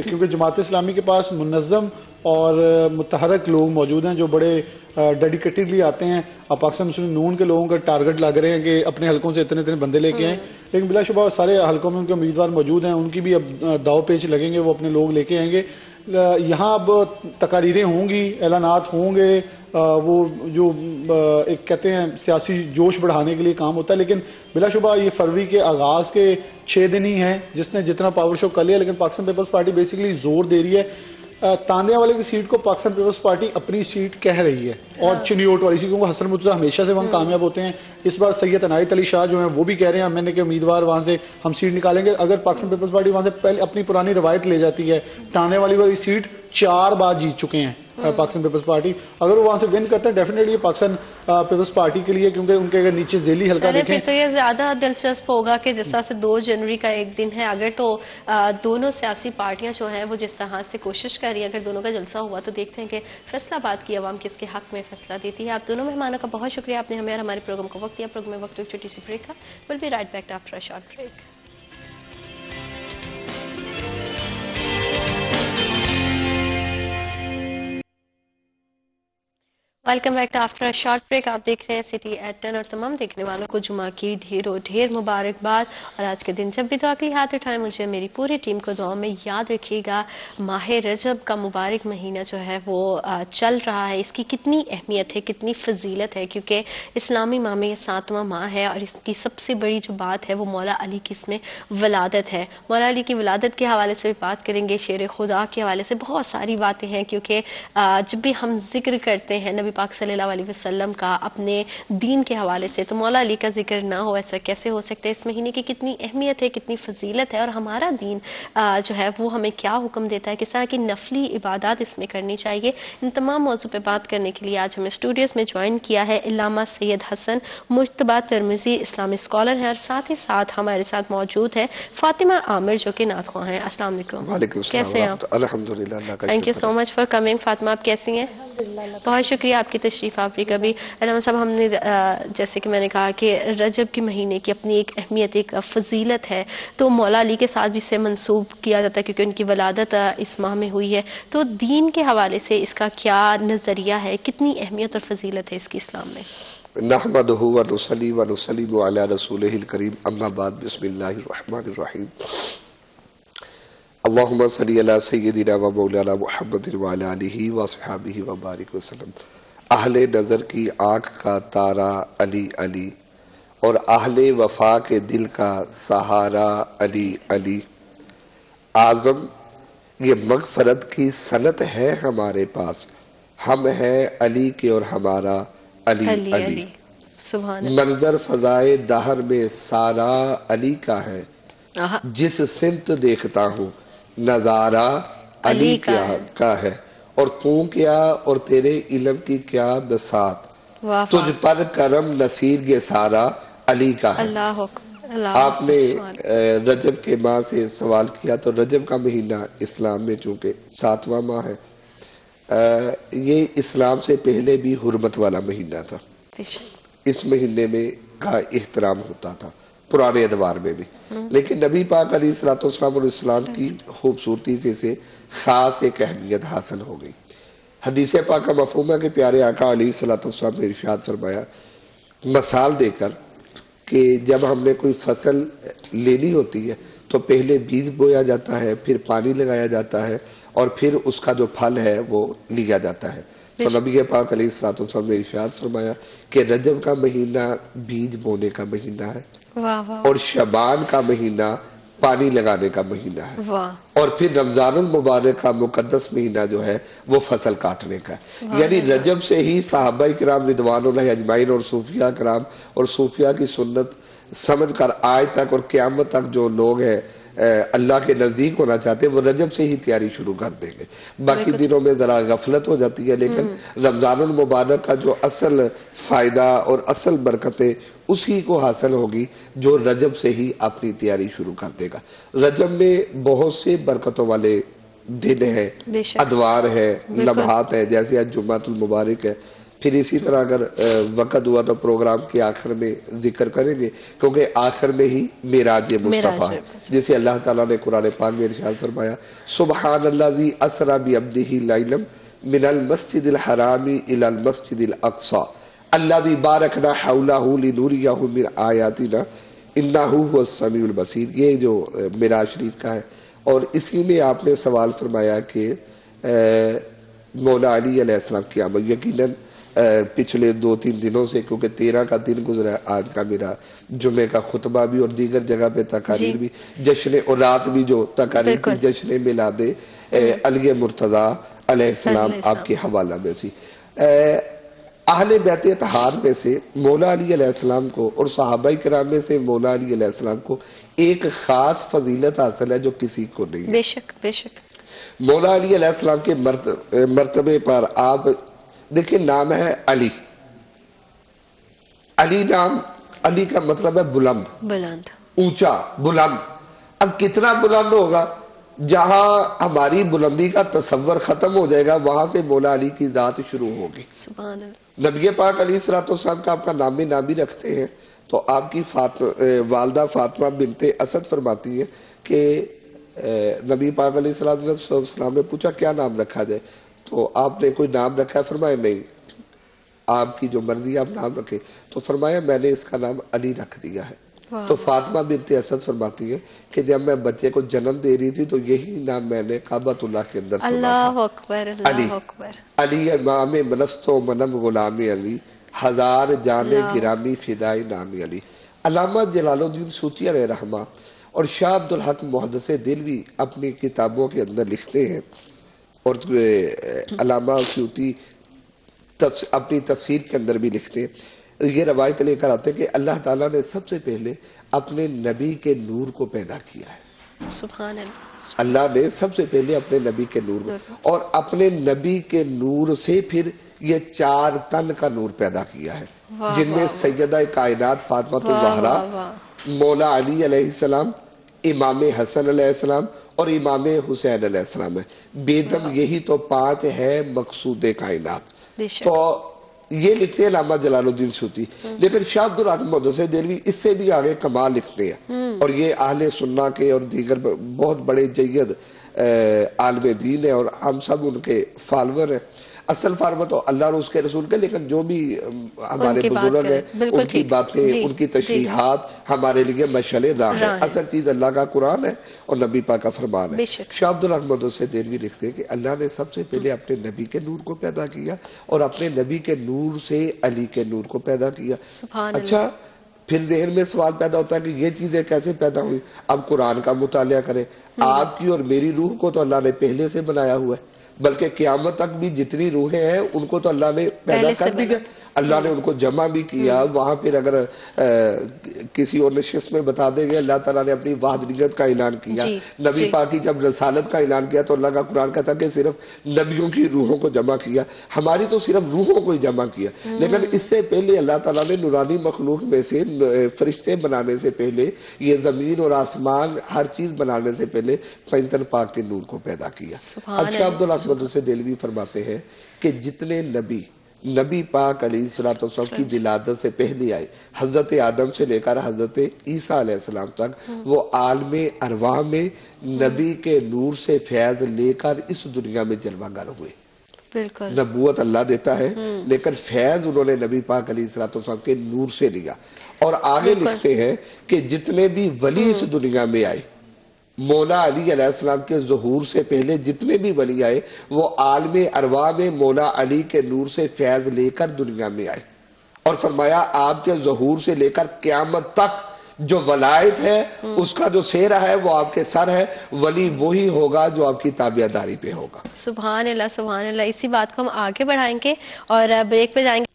کیونکہ جماعت اسلامی کے پاس منظم اور متحرک لوگ موجود ہیں جو بڑے ڈیڈیکیٹڈلی آتے ہیں. اب پاکستان مسلم نون کے لوگوں کا ٹارگٹ لگ رہے ہیں کہ اپنے حلقوں سے اتنے بندے لے کے آئیں، لیکن بلا شبہ سارے حلقوں میں ان کے امیدوار موجود ہیں، ان کی بھی اب داؤ پیچ لگیں گے، وہ اپنے لوگ لے کے آئیں گے. یہاں اب تقاریریں ہوں گی، اعلانات ہوں گے، وہ جو ایک کہتے ہیں سیاسی جوش بڑھانے کے لیے کام ہوتا ہے. لیکن بلا شبہ یہ فروری کے آغاز کے 6 دن ہی ہیں جس نے جتنا پاور شو کر لیا. لیکن پاکستان پیپلز پارٹی بیسیکلی زور دے رہی ہے. تاندیا والے کی سیٹ کو پاکستان پیپلز پارٹی اپنی سیٹ کہہ رہی ہے، اور چنیوٹ والی سیٹ کیونکہ حسن مرتضیٰ ہمیشہ سے وہاں کامیاب ہوتے ہیں. اس بار سید عنایت علی شاہ جو ہیں وہ بھی کہہ رہے ہیں میں نے کہ امیدوار وہاں سے ہم سیٹ نکالیں گے. اگر پاکستان پیپلز پارٹی وہاں سے پہلے اپنی پرانی روایت لے جاتی ہے، تاندیا والی سیٹ 4 بار جیت چکے ہیں پاکستان پیپلز پارٹی، اگر وہ وہاں سے ون کرتے ہیں ڈیفینیٹلی پاکستان پیپلز پارٹی کے لیے، کیونکہ ان کے اگر نیچے ذیلی حلقہ دیکھیں تو یہ زیادہ دلچسپ ہوگا کہ جس طرح سے 2 جنوری کا ایک دن ہے، اگر تو دونوں سیاسی پارٹیاں جو ہیں وہ جس طرح سے کوشش کر رہی ہیں، اگر دونوں کا جلسہ ہوا تو دیکھتے ہیں کہ فیصلہ آباد کی عوام کس کے حق میں فیصلہ دیتی ہے. آپ دونوں مہمانوں کا بہت شکریہ، آپ نے ہمیں اور ہمارے پروگرام کو وقت دیا. پروگرام میں وقت ایک چھوٹی سی بریک کا، will be right back after a short break. Welcome back after a short break. آپ دیکھ رہے ہیں سٹی ایٹ 10 اور تمام دیکھنے والوں کو جمعہ کی ڈھیر مبارکباد. اور آج کے دن جب بھی دعا کی ہاتھ اٹھائیں، مجھے میری پوری ٹیم کو دعاؤں میں یاد رکھیے گا. ماہ رجب کا مبارک مہینہ جو ہے وہ چل رہا ہے، اس کی کتنی اہمیت ہے، کتنی فضیلت ہے، کیونکہ اسلامی ماہ میں یہ 7واں ماہ ہے، اور اس کی سب سے بڑی جو بات ہے وہ مولا علی کی اس میں ولادت ہے. مولا علی کی ولادت کے حوالے سے بھی بات کریں گے، شیر خدا کے حوالے سے بہت ساری باتیں ہیں، کیونکہ جب بھی ہم ذکر کرتے ہیں نبی پاک صلی اللہ علیہ وسلم کا اپنے دین کے حوالے سے تو مولا علی کا ذکر نہ ہو، ایسا کیسے ہو سکتا ہے. اس مہینے کی کتنی اہمیت ہے، کتنی فضیلت ہے، اور ہمارا دین جو ہے وہ ہمیں کیا حکم دیتا ہے، کس طرح کی نفلی عبادات اس میں کرنی چاہیے. ان تمام موضوع پہ بات کرنے کے لیے آج ہمیں اسٹوڈیوز میں جوائن کیا ہے علامہ سید حسن مجتبیٰ ترمذی، اسلامی اسکالر ہیں، اور ساتھ ہی ساتھ ہمارے ساتھ موجود ہے فاطمہ عامر جو کہ نعت خواں ہیں. السلام علیکم. وعلیکم السلام. کیسے ہیں آپ؟ الحمدللہ اللہ کا تھینک یو شکر سو مچ فار کمنگ. فاطمہ آپ کیسی ہیں؟ بہت شکریہ آپ کی تشریف آوری کا بھی. علامہ صاحب، ہم نے جیسے کہ میں نے کہا کہ رجب کے مہینے کی اپنی ایک اہمیت، ایک فضیلت ہے، تو مولا علی کے ساتھ بھی اسے منسوب کیا جاتا ہے کیونکہ ان کی ولادت اس ماہ میں ہوئی ہے. تو دین کے حوالے سے اس کا کیا نظریہ ہے، کتنی اہمیت اور فضیلت ہے اس کی اسلام میں؟ نحمدہ ونصلی ونسلم علی رسولہ الکریم، اما بعد، بسم اللہ الرحمن الرحیم. اللہم صلی علی سیدنا و مولانا محمد وعلی آلہ واصحابہ وبارک وسلم. اہل نظر کی آنکھ کا تارا علی علی، اور اہل وفا کے دل کا سہارا علی علی. اعظم یہ مغفرت کی صنعت ہے ہمارے پاس، ہم ہیں علی کے اور ہمارا علی علی. سبحان اللہ. منظر فضائے دہر میں سارا علی کا ہے، جس سمت دیکھتا ہوں نظارہ علی کا ہے. اور تو کیا اور تیرے علم کی کیا بساط، تجھ پر کرم نصیر یہ سارا علی کا ہے۔ اللہ اللہ آپ نے رجب کے ماہ سے سوال کیا، تو رجب کا مہینہ اسلام میں چونکہ 7واں ماہ ہے، یہ اسلام سے پہلے بھی حرمت والا مہینہ تھا۔ اس مہینے میں کا احترام ہوتا تھا پرانے ادوار میں بھی، لیکن نبی پاک علیہ الصلوۃ والسلام اور اسلام کی خوبصورتی سے اسے خاص ایک اہمیت حاصل ہو گئی۔ حدیث پاک کا مفہوم ہے کہ پیارے آقا علیہ الصلوۃ والسلام نے ارشاد فرمایا مثال دے کر کہ جب ہم نے کوئی فصل لینی ہوتی ہے تو پہلے بیج بویا جاتا ہے، پھر پانی لگایا جاتا ہے، اور پھر اس کا جو پھل ہے وہ لیا جاتا ہے۔ تو نبی پاک علیہ الصلوۃ والسلام نے ارشاد فرمایا کہ رجب کا مہینہ بیج بونے کا مہینہ ہے، اور شعبان کا مہینہ پانی لگانے کا مہینہ ہے، اور پھر رمضان المبارک کا مقدس مہینہ جو ہے وہ فصل کاٹنے کا ہے۔ یعنی رجب سے ہی صحابہ کرام رضوان اللہ اجمعین اور صوفیاء کرام اور صوفیاء کی سنت سمجھ کر آج تک اور قیامت تک جو لوگ ہیں اللہ کے نزدیک ہونا چاہتے ہیں، وہ رجب سے ہی تیاری شروع کر دیں گے۔ باقی دنوں میں ذرا غفلت ہو جاتی ہے، لیکن رمضان المبارک کا جو اصل فائدہ اور اصل برکتیں اسی کو حاصل ہوگی جو رجب سے ہی اپنی تیاری شروع کر دے گا۔ رجب میں بہت سے برکتوں والے دن ہیں، ادوار ہے، لمحات ہیں، جیسے آج جمعۃ المبارک ہے۔ پھر اسی طرح اگر وقت ہوا تو پروگرام کے آخر میں ذکر کریں گے، کیونکہ آخر میں ہی معراج مصطفیٰ ہے، جسے اللہ تعالیٰ نے قرآن پاک میں ارشاد فرمایا سبحان الذی اسری بعبدہ لیلا من المسجد الحرام الی المسجد الاقصی الذی بارکنا حولہ لنریہ من آیاتنا انہ هو السمیع البصیر۔ یہ جو معراج شریف کا ہے، اور اسی میں آپ نے سوال فرمایا کہ مولا علی علیہ السلام کی آمد یقیناً پچھلے 2-3 دنوں سے، کیونکہ 13 کا دن گزرا ہے، آج کا میرا جمعے کا خطبہ بھی اور دیگر جگہ پہ تقاریر بھی، جشن اور رات بھی جو تقاریر کی جشن میلاد علی مرتضیٰ علیہ السلام آپ کے حوالہ میں سی۔ اہل بیت اطہار میں سے مولا علی علیہ السلام کو اور صحابہ کرام میں سے مولا علی علیہ السلام کو ایک خاص فضیلت حاصل ہے جو کسی کو نہیں ہے۔ بے شک بے شک۔ مولا علی علیہ السلام کے مرتبے پر آپ دیکھیں، نام ہے علی۔ علی نام، علی کا مطلب ہے بلند، بلند، اونچا، بلند۔ اب کتنا بلند ہوگا؟ جہاں ہماری بلندی کا تصور ختم ہو جائے گا وہاں سے مولا علی کی ذات شروع ہوگی۔ سبحان اللہ۔ نبی پاک علیہ الصلوۃ والسلام کا آپ کا نام نامی رکھتے ہیں، تو آپ کی والدہ فاطمہ بنت اسد فرماتی ہے کہ نبی پاک علیہ الصلوۃ والسلام نے پوچھا کیا نام رکھا جائے، تو آپ نے کوئی نام رکھا ہے؟ فرمایا نہیں، آپ کی جو مرضی آپ نام رکھیں۔ تو فرمایا میں نے اس کا نام علی رکھ دیا ہے۔ تو فاطمہ بنت اسد فرماتی ہے کہ جب میں بچے کو جنم دے رہی تھی تو یہی نام میں نے کعبۃ اللہ کے اندر سنا تھا۔ اللہ اکبر، اللہ اکبر۔ علی امام منست و منم غلام علی، ہزار جان گرامی فدائی نام علی۔ علامہ جلال الدین سیوطی علیہ رحمہ اور شاہ عبدالحق محدث دہلوی اپنی کتابوں کے اندر لکھتے ہیں، اور علامہ سیوطی اپنی تفسیر کے اندر بھی لکھتے ہیں، یہ روایت لے کر آتے ہیں کہ اللہ تعالیٰ نے سب سے پہلے اپنے نبی کے نور کو پیدا کیا ہے۔ سبحان اللہ۔ اللہ نے سب سے پہلے اپنے نبی کے نور کو، اور اپنے نبی کے نور سے پھر یہ 4 تن کا نور پیدا کیا ہے، جن میں سیدہ کائنات فاطمہ الزہرا، مولا علی علیہ السلام، امام حسن علیہ السلام اور امام حسین علیہ السلام ہے۔ بیدم یہی تو 5 ہے مقصود کائنات۔ تو یہ لکھتے ہیں علامہ جلال الدین سیوطی، لیکن شاہ عبدالحق محدث دہلوی اس سے بھی آگے کمال لکھتے ہیں، اور یہ اہل سنہ کے اور دیگر بہت بڑے جید عالم دین ہیں، اور ہم سب ان کے فالور ہیں۔ اصل فالور تو اللہ اور اس کے رسول کے، لیکن جو بھی ہمارے بزرگ ہیں ان کی باتیں، ان کی تشریحات ہمارے لیے مشعل راہ ہے۔ اصل چیز اللہ کا قرآن ہے اور نبی پاک کا فرمان ہے۔ شاہ عبدالحق محدث دہلوی لکھتے ہیں کہ اللہ نے سب سے پہلے اپنے نبی کے نور کو پیدا کیا، اور اپنے نبی کے نور سے علی کے نور کو پیدا کیا۔ اچھا، پھر ذہن میں سوال پیدا ہوتا ہے کہ یہ چیزیں کیسے پیدا ہوئی؟ اب قرآن کا مطالعہ کریں۔ آپ کی اور میری روح کو تو اللہ نے پہلے سے بنایا ہوا ہے، بلکہ قیامت تک بھی جتنی روحیں ہیں ان کو تو اللہ نے پیدا کر دیا۔ اللہ نے ان کو جمع بھی کیا. وہاں پھر اگر کسی اور نشست میں بتا دیں گے اللہ تعالیٰ نے اپنی وحدانیت کا اعلان کیا. نبی پاک کی جب رسالت کا اعلان کیا تو اللہ کا قرآن کہتا کہ صرف نبیوں کی روحوں کو جمع کیا, ہماری تو صرف روحوں کو ہی جمع کیا. لیکن اس سے پہلے اللہ تعالیٰ نے نورانی مخلوق میں سے فرشتے بنانے سے پہلے, یہ زمین اور آسمان ہر چیز بنانے سے پہلے پیغمبر پاک کے نور کو پیدا کیا. اچھا عبداللہ سے دلوی فرماتے ہیں کہ جتنے نبی پاک علیہ الصلوۃ والسلام کی ولادت سے پہلے آئے, حضرت آدم سے لے کر حضرت عیسیٰ علیہ السلام تک, وہ عالم ارواح میں نبی کے نور سے فیض لے کر اس دنیا میں جلوہ گر ہوئے. بالکل نبوت اللہ دیتا ہے لیکن فیض انہوں نے نبی پاک علیہ الصلوۃ والسلام کے نور سے لیا. اور آگے لکھتے ہیں کہ جتنے بھی ولی اس دنیا میں آئے, مولا علی علیہ السلام کے ظہور سے پہلے جتنے بھی ولی آئے وہ عالم ارواح میں مولا علی کے نور سے فیض لے کر دنیا میں آئے. اور فرمایا آپ کے ظہور سے لے کر قیامت تک جو ولایت ہے اس کا جو سہرا ہے وہ آپ کے سر ہے. ولی وہی ہوگا جو آپ کی تابعداری پہ ہوگا. سبحان اللہ سبحان اللہ. اسی بات کو ہم آگے بڑھائیں گے اور بریک پہ جائیں گے.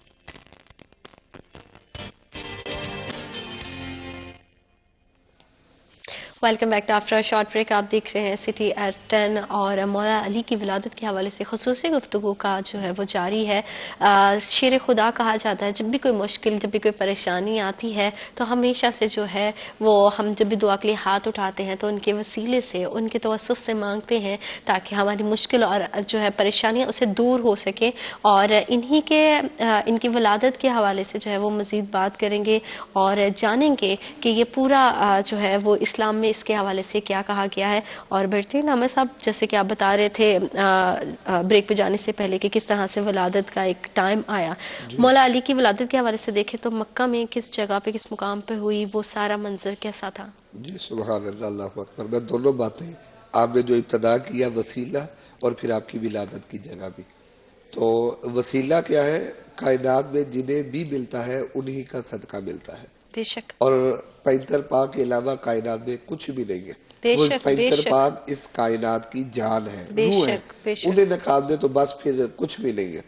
Welcome back to after short break. آپ دیکھ رہے ہیں سٹی ایٹ 10 اور مولا علی کی ولادت کے حوالے سے خصوصی گفتگو کا جو ہے وہ جاری ہے. شیر خدا کہا جاتا ہے. جب بھی کوئی مشکل, جب بھی کوئی پریشانی آتی ہے تو ہمیشہ سے جو ہے وہ ہم جب بھی دعا کے لیے ہاتھ اٹھاتے ہیں تو ان کے وسیلے سے, ان کے توسط سے مانگتے ہیں تاکہ ہماری مشکل اور جو ہے پریشانیاں اسے دور ہو سکے. اور ان کی ولادت کے حوالے سے جو ہے وہ مزید بات کریں گے اور جانیں گے کہ یہ پورا جو ہے وہ اسلام میں اس کے حوالے سے کیا کہا گیا ہے. اور بڑھتے ہیں عامر صاحب, جیسے کہ آپ بتا رہے تھے بریک پہ جانے سے پہلے کہ کس طرح سے ولادت کا ایک ٹائم آیا. مولا علی کی ولادت کے حوالے سے دیکھیں تو مکہ میں کس جگہ پہ, کس مقام پہ ہوئی, وہ سارا منظر کیسا تھا؟ جی سبحان اللہ, اللہ اکبر. میں دونوں باتیں آپ نے جو ابتدا کیا وسیلہ اور پھر آپ کی ولادت کی جگہ بھی, تو وسیلہ کیا ہے؟ کائنات میں جنہیں بھی ملتا ہے انہی کا صدقہ ملتا ہے. بے شک. اور پیغمبر پاک کے علاوہ کائنات میں کچھ بھی نہیں ہے. بے وہ شک, بے پیغمبر شک. پاک اس کائنات کی جان ہے, بے روح ہے. شک, بے شک. انہیں نکال دے تو بس پھر کچھ بھی نہیں ہے.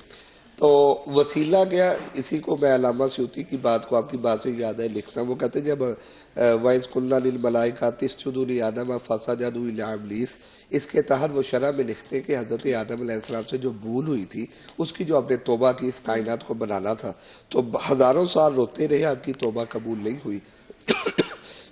تو وسیلہ کیا, اسی کو میں علامہ سیوطی کی بات کو آپ کی بات سے یاد ہے لکھتا ہوں. وہ کہتے ہیں جب وَإِذْ قُلْنَا لِلْمَلَائِكَةِ اسْجُدُوا لِآدَمَ فَسَجَدُوا إِلَّا إِبْلِيسَ, اس کے تحت وہ شرح میں لکھتے ہیں کہ حضرت آدم علیہ السلام سے جو بھول ہوئی تھی اس کی جو آپ نے توبہ کی, اس کائنات کو بنانا تھا, تو ہزاروں سال روتے رہے, آپ کی توبہ قبول نہیں ہوئی.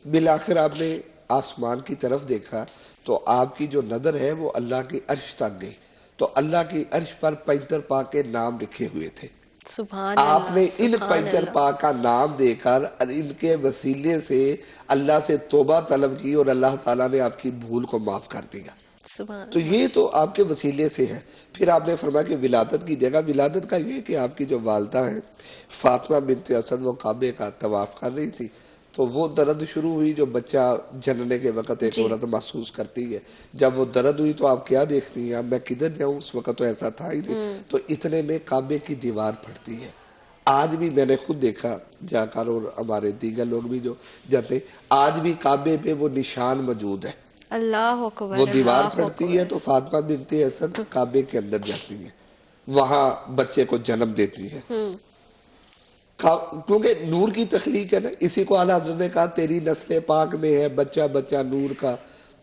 بالآخر آپ نے آسمان کی طرف دیکھا تو آپ کی جو نظر ہے وہ اللہ کی عرش تک گئی, تو اللہ کی عرش پر پیغمبر پاک کے نام لکھے ہوئے تھے. سبحان آپ نے ان سبحان پیغمبر اللہ. پاک کا نام دے کر ان کے وسیلے سے اللہ سے توبہ طلب کی اور اللہ تعالیٰ نے آپ کی بھول کو معاف کر دیا. سبحان تو یہ تو آپ کے وسیلے سے ہے. پھر آپ نے فرمایا کہ ولادت کی جگہ, ولادت کا یہ کہ آپ کی جو والدہ ہیں فاطمہ بنت اسد, وہ کعبے کا طواف کر رہی تھی, تو وہ درد شروع ہوئی جو بچہ جننے کے وقت ایک عورت محسوس کرتی ہے. جب وہ درد ہوئی تو آپ کیا دیکھتی ہیں, اب میں کدھر جاؤں, اس وقت تو ایسا تھا ہی نہیں. تو اتنے میں کعبے کی دیوار پھٹتی ہے. آج بھی میں نے خود دیکھا جا کر, اور ہمارے دیگر لوگ بھی جو جاتے, آج بھی کعبے پہ وہ نشان موجود ہے. اللہ اکبر. وہ دیوار اللہ پھٹتی اکبر. ہے تو فاطمہ بنت اسد کعبے کے اندر جاتی ہے, وہاں بچے کو جنم دیتی ہے. کیونکہ نور کی تخلیق ہے نا. اسی کو اعلیٰ حضرت نے کہا تیری نسل پاک میں ہے بچہ بچہ نور کا,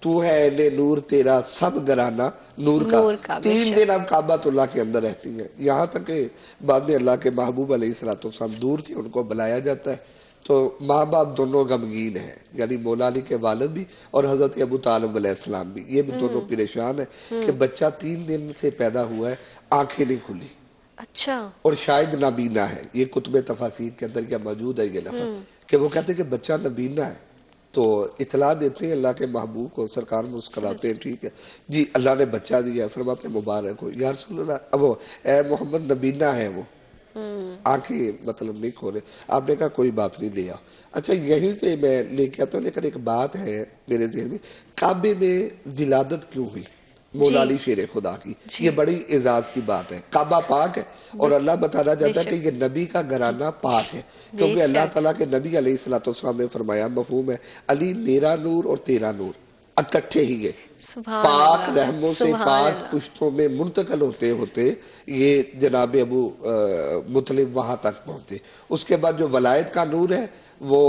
تو ہے اہل نور تیرا سب گرانا نور کا. نور کا, بے 3 شک. دن اب کعبۃ اللہ کے اندر رہتی ہیں, یہاں تک کہ بعد میں اللہ کے محبوب علیہ الصلوۃ والسلام دور تھے, ان کو بلایا جاتا ہے تو ماں باپ دونوں غمگین ہیں, یعنی مولا علی کے والد بھی اور حضرت ابو طالب علیہ السلام بھی, یہ بھی دونوں پریشان ہیں کہ بچہ 3 دن سے پیدا ہوا ہے, آنکھیں نہیں کھلی. اچھا. اور شاید نابینا ہے. یہ کتب تفاسیر کے اندر کیا موجود ہے یہ لفظ کہ وہ کہتے ہیں کہ بچہ نابینا ہے. تو اطلاع دیتے ہیں اللہ کے محبوب کو, سرکار مسکراتے ہیں, ٹھیک ہے جی اللہ نے بچہ دیا ہے. فرماتے ہیں مبارک ہو یا رسول اللہ, اب اے محمد نابینا ہے, وہ آنکھیں مطلب نہیں کھولے. آپ نے کہا کوئی بات نہیں, لے آؤ. اچھا یہیں پہ میں لے کے آتا ہوں, لیکن ایک بات ہے میرے ذہن میں, کعبے میں ولادت کیوں ہوئی مولا علی شیر خدا کی؟ یہ بڑی اعزاز کی بات ہے. کعبہ پاک ہے اور اللہ بتانا چاہتا ہے کہ یہ نبی کا گھرانہ پاک ہے, کیونکہ اللہ تعالیٰ کے نبی علیہ الصلوۃ والسلام نے فرمایا, مفہوم ہے, علی میرا نور اور تیرا نور اکٹھے ہی ہے. سبحان پاک اللہ، رحموں سے سبحان پاک اللہ۔ پشتوں میں منتقل ہوتے ہوتے یہ جناب ابو مطلب وہاں تک پہنچے. اس کے بعد جو ولایت کا نور ہے وہ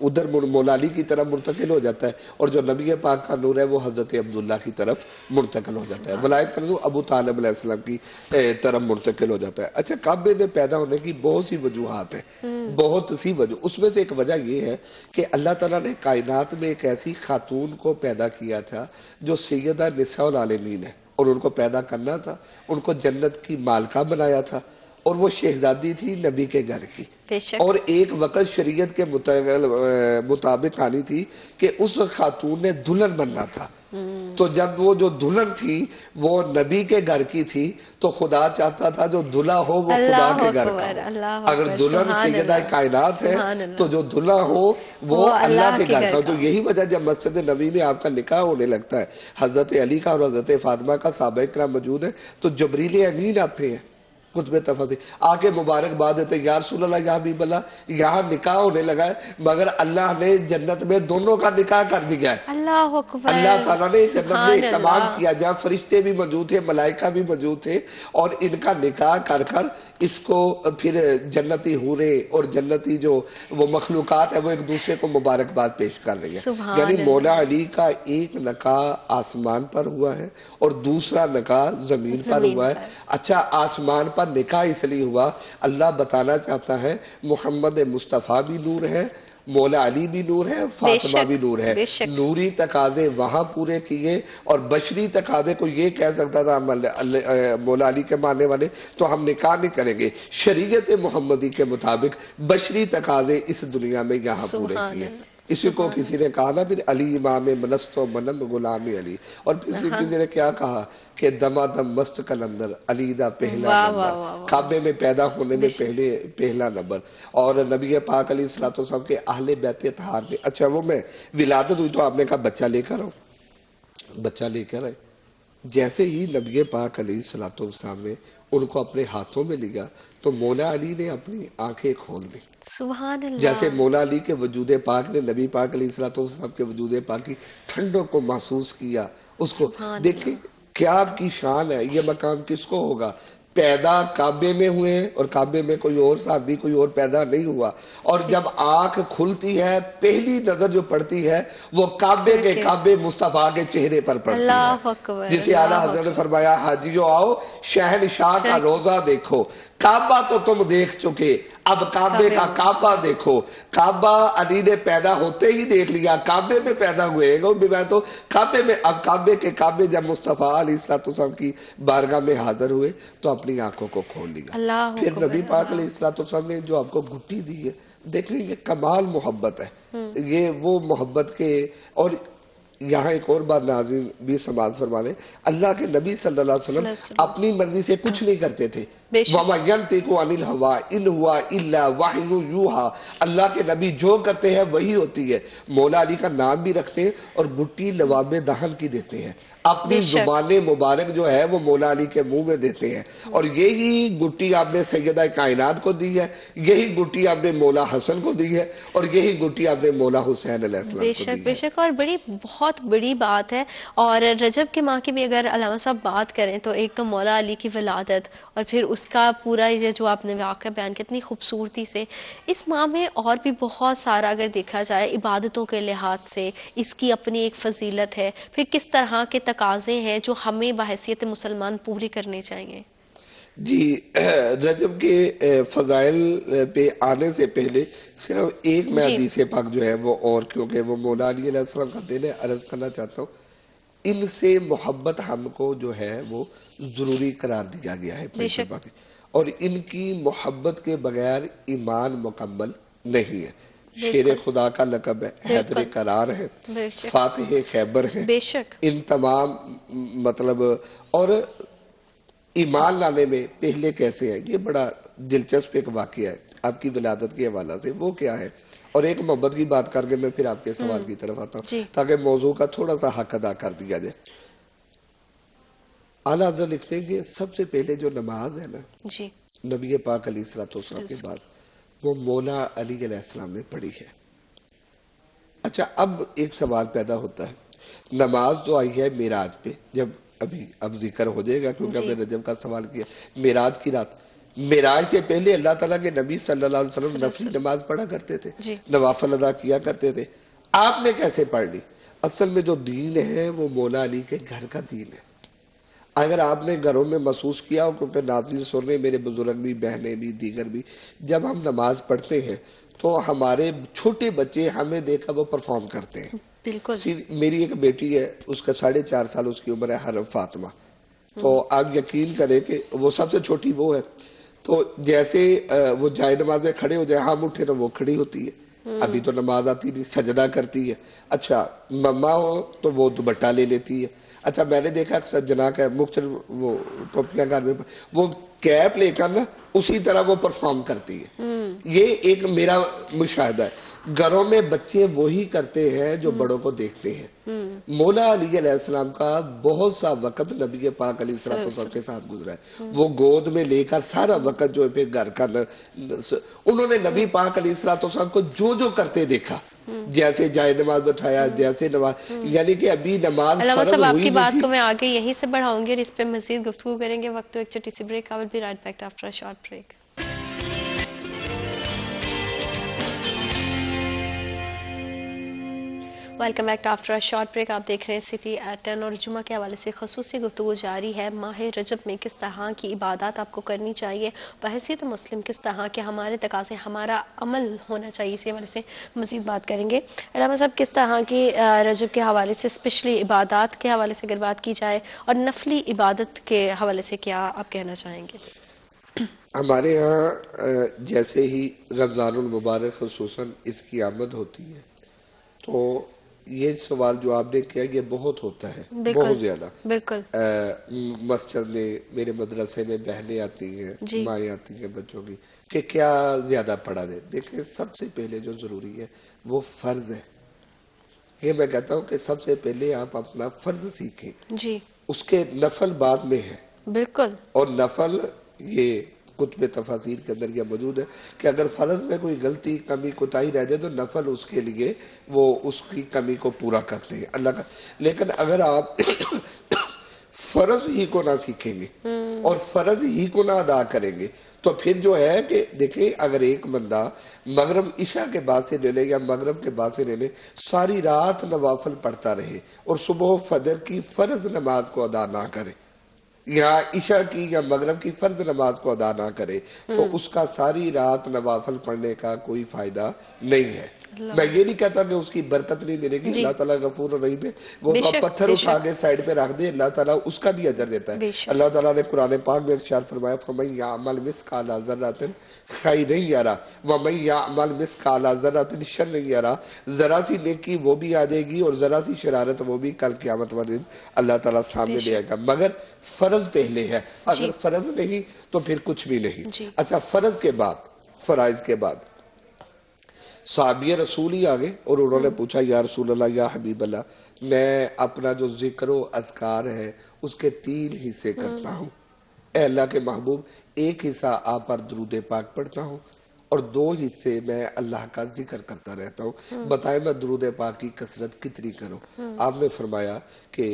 ادھر مولا علی کی طرف منتقل ہو جاتا ہے، اور جو نبی پاک کا نور ہے وہ حضرت عبداللہ کی طرف منتقل ہو جاتا ہے. ولایت کا نور ابو طالب علیہ السلام کی طرف منتقل ہو جاتا ہے. اچھا، کعبے میں پیدا ہونے کی بہت سی وجوہات ہیں، بہت سی وجہ. اس میں سے ایک وجہ یہ ہے کہ اللہ تعالیٰ نے کائنات میں ایک ایسی خاتون کو پیدا کیا تھا جو سیدہ نساء العالمین ہے، اور ان کو پیدا کرنا تھا، ان کو جنت کی مالکہ بنایا تھا، اور وہ شہزادی تھی نبی کے گھر کی، بے شک، اور ایک وقت شریعت کے مطابق آنی تھی کہ اس خاتون نے دلہن بننا تھا. تو جب وہ جو دلہن تھی وہ نبی کے گھر کی تھی تو خدا چاہتا تھا جو دلہا ہو وہ خدا اللہ کے گھر کا اکبر، ہو. اللہ اگر اکبر، دلہن سبحان سیدہ اللہ، کائنات ہے سبحان اللہ، تو جو دلہا ہو وہ وہ اللہ کے گھر کا ہو. کا تو ہو. یہی وجہ جب مسجد نبی میں آپ کا نکاح ہونے لگتا ہے، حضرت علی کا اور حضرت فاطمہ کا صحابہ کرام موجود ہے، تو جبریل امین آتے ہیں خطبہ تفاصیل آ کے مبارکباد دیتے ہیں، یا رسول اللہ یا حبیب اللہ یہاں نکاح ہونے لگا ہے، مگر اللہ نے جنت میں دونوں کا نکاح کر دیا ہے. اللہ اکبر، اللہ تعالیٰ نے جنت میں سبحان اہتمام اللہ، کیا جہاں فرشتے بھی موجود تھے، ملائکہ بھی موجود تھے، اور ان کا نکاح کر کر اس کو پھر جنتی حوریں اور جنتی جو وہ مخلوقات ہیں وہ ایک دوسرے کو مبارکباد پیش کر رہی ہے. سبحان یعنی اللہ، مولا علی کا ایک نکاح آسمان پر ہوا ہے اور دوسرا نکاح زمین پر زمین ہوا ہے. پر۔ اچھا، آسمان پر نکاح اس لیے ہوا، اللہ بتانا چاہتا ہے محمد مصطفیٰ بھی نور ہے، مولا علی بھی نور ہے، فاطمہ شک، بھی نور ہے. بے شک۔ نوری تقاضے وہاں پورے کیے، اور بشری تقاضے کو یہ کہہ سکتا تھا مولا علی کے ماننے والے تو ہم نکاح نہیں کریں گے، شریعت محمدی کے مطابق بشری تقاضے اس دنیا میں یہاں پورے سبحان کیے. اللہ، اسی کو کسی نے کہا نا پھر علی امام منست و منم غلام علی، اور پھر کسی نے کیا کہا کہ دما دم مست کلندر علی دا پہلا واہ نمبر، واہ واہ واہ، کعبے میں پیدا ہونے میں پہلا نمبر، اور نبی پاک علیہ الصلوۃ والسلام کے اہل بیت اطہار میں. اچھا، وہ میں ولادت ہوئی تو آپ نے کہا بچہ لے کر آؤ، بچہ لے کر آئے. جیسے ہی نبی پاک علیہ الصلوۃ والسلام نے ان کو اپنے ہاتھوں میں لیا تو مولا علی نے اپنی آنکھیں کھول دی. سبحان اللہ، جیسے مولا علی کے وجود پاک نے نبی پاک علیہ الصلوۃ والسلام کے وجود پاک کی ٹھنڈک کو محسوس کیا. اس کو سبحان دیکھیں کیا آپ کی شان ہے. یہ مقام کس کو ہوگا؟ پیدا کعبے میں ہوئے ہیں، اور کعبے میں کوئی اور صحابی کوئی اور پیدا نہیں ہوا. اور جب آنکھ کھلتی ہے پہلی نظر جو پڑتی ہے وہ کعبے کے کعبے مصطفیٰ کے چہرے پر پڑتی ہے. اللہ اکبر، جسے اعلیٰ حضرت نے فرمایا حاجیو آؤ شہنشاہ کا روزہ دیکھو. کعبہ تو تم دیکھ چکے، اب کعبے کا کعبہ دیکھو. کعبہ علی نے پیدا ہوتے ہی دیکھ لیا، کعبے میں پیدا ہوئے گا میں تو کعبے میں. اب کعبے کے کعبے جب مصطفیٰ علیہ الصلوۃ والسلام کی بارگاہ میں حاضر ہوئے تو اپنی آنکھوں کو کھول لیا. اللہ پھر اکبر، نبی پاک علیہ الصلوۃ والسلام نے جو آپ کو گھٹی دی ہے، دیکھ لیں یہ کمال محبت ہے. یہ وہ محبت کے. اور یہاں ایک اور بات ناظرین بھی سماعت فرما لیں، اللہ کے نبی صلی اللہ علیہ وسلم اپنی مرضی سے کچھ نہیں کرتے تھے. وَمَا يَنْطِقُ عَنِ الْهَوَىٰ إِنْ هُوَ إِلَّا وَحْيٌ يُوحَىٰ. اللہ کے نبی جو کرتے ہیں وہی ہوتی ہے. مولا علی کا نام بھی رکھتے ہیں اور گٹی لواب دہن کی دیتے ہیں. اپنی زبان مبارک جو ہے وہ مولا علی کے منہ میں دیتے ہیں. اور یہی گٹی آپ نے سیدہ کائنات کو دی ہے، یہی گٹی آپ نے مولا حسن کو دی ہے، اور یہی گٹی آپ نے مولا حسین علیہ السلام کو دی ہے. بے شک، اور بہت بڑی بات ہے. اور رجب کے ماہ کی بھی اگر علامہ صاحب بات کریں تو ایک تو مولا علی کی ولادت، اور پھر اس کا پورا یہ جو آپ نے واقعہ بیان کیا اتنی خوبصورتی سے. اس ماہ میں اور بھی بہت سارا اگر دیکھا جائے عبادتوں کے لحاظ سے اس کی اپنی ایک فضیلت ہے، پھر کس طرح کے تقاضے ہیں جو ہمیں بحیثیت مسلمان پوری کرنے چاہیے. جی، رجب کے فضائل پہ آنے سے پہلے صرف ایک میں حدیث پاک جو ہے وہ، اور کیونکہ وہ مولا علی علیہ السلام کا دین ہے، عرض کرنا چاہتا ہوں. ان سے محبت ہم کو جو ہے وہ ضروری قرار دیا گیا ہے پاک، اور ان کی محبت کے بغیر ایمان مکمل نہیں ہے. شیر خدا کا لقب ہے، حیدر قرار ہے، فاتح خیبر ہے. بے شک ان تمام مطلب. اور ایمان لانے میں پہلے کیسے ہے، یہ بڑا دلچسپ ایک واقعہ ہے آپ کی ولادت کے حوالہ سے. وہ کیا ہے؟ اور ایک محبت کی بات کر کے میں پھر آپ کے سوال کی طرف آتا ہوں تاکہ موضوع کا تھوڑا سا حق ادا کر دیا جائے. اعلیٰ حضرت لکھتے ہیں کہ سب سے پہلے جو نماز ہے نا نبی پاک علیہ الصلوۃ والسلام کے بعد وہ مولا علی علیہ السلام نے پڑھی ہے. اچھا، اب ایک سوال پیدا ہوتا ہے نماز تو آئی ہے معراج پہ، جب اب ذکر ہو جائے گا کیونکہ ہم نے رجب کا سوال کیا، معراج کی رات، معراج سے پہلے اللہ تعالیٰ کے نبی صلی اللہ علیہ وسلم نفلی نماز پڑھا کرتے تھے، نوافل ادا کیا کرتے تھے. آپ نے کیسے پڑھ لی؟ اصل میں جو دین ہے وہ مولا علی کے گھر کا دین ہے. اگر آپ نے گھروں میں محسوس کیا ہو، کیونکہ ناظرین سن رہے میرے بزرگ بھی، بہنیں بھی، دیگر بھی، جب ہم نماز پڑھتے ہیں تو ہمارے چھوٹے بچے ہمیں دیکھا وہ پرفارم کرتے ہیں. بالکل. میری ایک بیٹی ہے، اس کا 4.5 سال اس کی عمر ہے، حرم فاطمہ. تو آپ یقین کریں کہ وہ سب سے چھوٹی وہ ہے. تو جیسے وہ جائے نماز میں کھڑے ہو جائے، ہم اٹھے تو وہ کھڑی ہوتی ہے. ابھی تو نماز آتی نہیں، سجدہ کرتی ہے. اچھا مما ہو تو وہ دوپٹہ لے لیتی ہے. اچھا میں نے دیکھا اکثر جنا کا مختلف وہ ٹوپیاں گھر میں وہ کیپ لے کر نا اسی طرح وہ پرفارم کرتی ہے. یہ ایک میرا مشاہدہ ہے. گھروں میں بچے وہی کرتے ہیں جو بڑوں کو دیکھتے ہیں. مولا علی علیہ السلام کا بہت سا وقت نبی پاک علیہ السلام کے ساتھ گزرا ہے. وہ گود میں لے کر سارا وقت جو ہے پھر گھر کا انہوں نے نبی پاک علیہ السلام کو جو کرتے دیکھا، جیسے جائے نماز اٹھایا، جیسے نماز، یعنی کہ ابھی نماز علامہ فرض صاحب آپ ہوئی کی نہیں بات تھی. کو میں آگے یہیں سے بڑھاؤں گی اور اس پہ مزید گفتگو کریں گے. وقت تو ایک چھوٹی سی break. I will be right back after a short break. Welcome back after short break. آپ دیکھ رہے ہیں سٹی ایٹ 10 اور جمعہ کے حوالے سے خصوصی گفتگو جاری ہے. ماہ رجب میں کس طرح کی عبادات آپ کو کرنی چاہیے، بحیثیت مسلم کس طرح کے ہمارے تقاضے، ہمارا عمل ہونا چاہیے، اس حوالے سے مزید بات کریں گے. علامہ صاحب کس طرح کی رجب کے حوالے سے اسپیشلی عبادات کے حوالے سے اگر بات کی جائے اور نفلی عبادت کے حوالے سے کیا آپ کہنا چاہیں گے؟ ہمارے ہاں جیسے ہی رمضان المبارک خصوصاً اس کی آمد ہوتی ہے تو یہ سوال جو آپ نے کیا یہ بہت ہوتا ہے، بہت زیادہ. بالکل. مسجد میں، میرے مدرسے میں بہنیں آتی ہیں، جی. مائیں آتی ہیں بچوں کی کہ کیا زیادہ پڑھا دیں. دیکھیں سب سے پہلے جو ضروری ہے وہ فرض ہے. یہ میں کہتا ہوں کہ سب سے پہلے آپ اپنا فرض سیکھیں. جی. اس کے نفل بعد میں ہے. بالکل. اور نفل یہ کتب تفاسیر کے اندر یہ موجود ہے کہ اگر فرض میں کوئی غلطی، کمی، کوتاہی رہ جائے تو نفل اس کے لیے وہ اس کی کمی کو پورا کرتے ہیں اللہ کا. لیکن اگر آپ فرض ہی کو نہ سیکھیں گے اور فرض ہی کو نہ ادا کریں گے تو پھر جو ہے کہ دیکھیں اگر ایک بندہ مغرب عشاء کے بعد سے لے لے یا مغرب کے بعد سے لے لے، ساری رات نوافل پڑھتا رہے اور صبح و فجر کی فرض نماز کو ادا نہ کرے یا عشاء کی یا مغرب کی فرض نماز کو ادا نہ کرے تو اس کا ساری رات نوافل پڑھنے کا کوئی فائدہ نہیں ہے. میں یہ نہیں کہتا کہ اس کی برکت نہیں ملے گی، اللہ تعالیٰ غفور الرحیم ہے. وہ تو پتھر اٹھا کے سائڈ پہ رکھ دے، اللہ تعالیٰ اس کا بھی اجر دیتا ہے. اللہ تعالیٰ نے قرآن پاک میں ارشاد فرمایا فَمَن يَعْمَلْ مِثْقَالَ ذَرَّةٍ خَيْرًا يَرَهُ وَمَن يَعْمَلْ مِثْقَالَ ذَرَّةٍ شَرًّا يَرَهُ. ذرا سی نیکی وہ بھی آ جائے گی اور ذرا سی شرارت وہ بھی کل قیامت والے دن اللہ تعالیٰ سامنے لے آئے گا. مگر فرض پہلے ہے، اگر فرض نہیں تو پھر کچھ بھی نہیں. اچھا فرض کے بعد، فرائض کے بعد صحابی رسول ہی آگے اور انہوں نے پوچھا یا رسول اللہ یا حبیب اللہ، میں اپنا جو ذکر و اذکار ہے اس کے 3 حصے کرتا ہوں. اے اللہ کے محبوب، ایک حصہ آپ پر درود پاک پڑھتا ہوں اور 2 حصے میں اللہ کا ذکر کرتا رہتا ہوں. بتائیں میں درود پاک کی کثرت کتنی کروں؟ آپ نے فرمایا کہ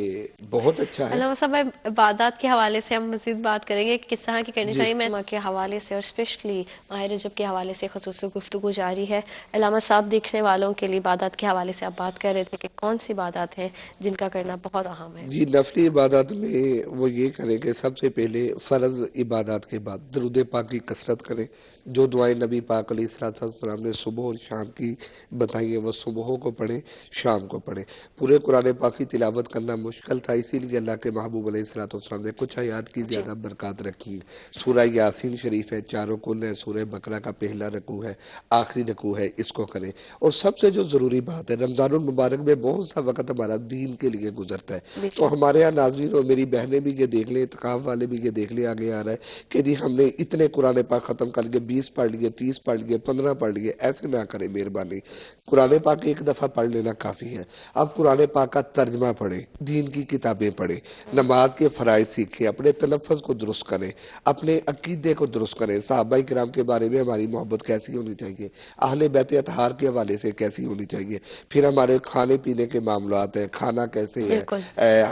بہت اچھا ہے. علامہ صاحب عبادات کے حوالے سے ہم مزید بات کریں گے کہ کس طرح کی کرنی چاہیے. میں کے حوالے سے اور اسپیشلی ماہ رجب کے حوالے سے خصوصی گفتگو جاری ہے. علامہ صاحب دیکھنے والوں کے لیے عبادات کے حوالے سے آپ بات کر رہے تھے کہ کون سی عبادات ہیں جن کا کرنا بہت اہم ہے. جی نفلی عبادات میں وہ یہ کریں کہ سب سے پہلے فرض عبادات کے بعد درود پاک کی کثرت کریں. جو دعائیں نبی پاک علیہ السلام نے صبح اور شام کی بتائی ہیں وہ صبح کو پڑھیں، شام کو پڑھیں. پورے قرآن پاک کی تلاوت کرنا مشکل تھا، اسی لیے اللہ کے محبوب علیہ السلام نے کچھ آیات کی زیادہ برکات رکھی ہیں. سورہ یاسین شریف ہے، 4 کل ہے، سورہ بقرہ کا پہلا رکوع ہے، آخری رکوع ہے، اس کو کریں. اور سب سے جو ضروری بات ہے رمضان المبارک میں بہت سا وقت ہمارا دین کے لیے گزرتا ہے. تو ہمارے یہاں ناظرین اور میری بہنیں بھی یہ دیکھ لیں، اعتکاف والے بھی یہ دیکھ لیں، آگے آ رہا ہے کہ جی ہم نے اتنے قرآن پاک ختم کر لیے، 20 پڑھ لیے، 30 20 پڑھ لیے 15 پڑھ لیے، ایسے نہ کریں مہربانی. قرآن پاک ایک دفعہ پڑھ لینا کافی ہے. اب قرآن پاک کا ترجمہ پڑھیں، دین کی کتابیں پڑھیں، نماز کے فرائض سیکھیں، اپنے تلفظ کو درست کریں، اپنے عقیدے کو درست کریں. صحابہ کرام کے بارے میں ہماری محبت کیسی ہونی چاہیے، اہل بیت اطہار کے حوالے سے کیسی ہونی چاہیے، پھر ہمارے کھانے پینے کے معاملات ہیں، کھانا کیسے ہے، بالکل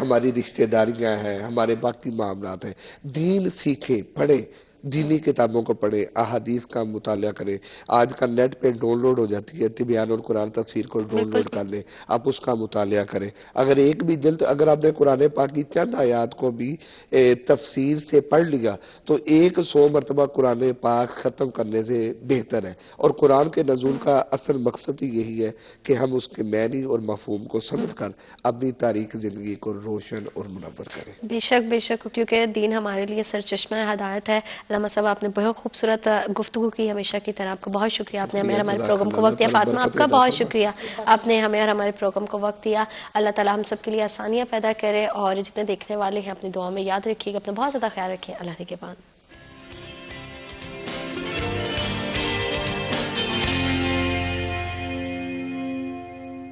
ہماری رشتہ داریاں ہیں، ہمارے باقی معاملات ہیں. دین سیکھیں، پڑھیں، دینی کتابوں کو پڑھیں، احادیث کا مطالعہ کریں. آج کا نیٹ پہ ڈاؤن لوڈ ہو جاتی ہے تبیان القرآن تفسیر کو ڈاؤن بالکل لوڈ کر لیں، آپ اس کا مطالعہ کریں. اگر ایک بھی جلد اگر آپ نے قرآن پاک کی چند آیات کو بھی تفسیر سے پڑھ لیا تو 100 مرتبہ قرآن پاک ختم کرنے سے بہتر ہے. اور قرآن کے نزول کا اصل مقصد ہی یہی ہے کہ ہم اس کے معنی اور مفہوم کو سمجھ کر اپنی تاریخ زندگی کو روشن اور منور کریں. بے شک کیونکہ دین ہمارے لیے سرچشمہ ہدایت ہے. علامہ صاحب آپ نے بہت خوبصورت گفتگو کی، ہمیشہ کی طرح آپ کو بہت شکریہ. آپ نے ہمیں اور ہمارے جزاک پروگرام کو اللہ وقت دیا. تعالیٰ فاطمہ آپ برکت کا عطا بہت فرمائے. شکریہ، آپ نے ہمیں اور ہمارے پروگرام کو وقت دیا. اللہ تعالیٰ ہم سب کے لیے آسانیاں پیدا کرے، اور جتنے دیکھنے والے ہیں اپنی دعاؤں میں یاد رکھیے گا. اپنا بہت زیادہ خیال رکھیں. اللہ کے بعد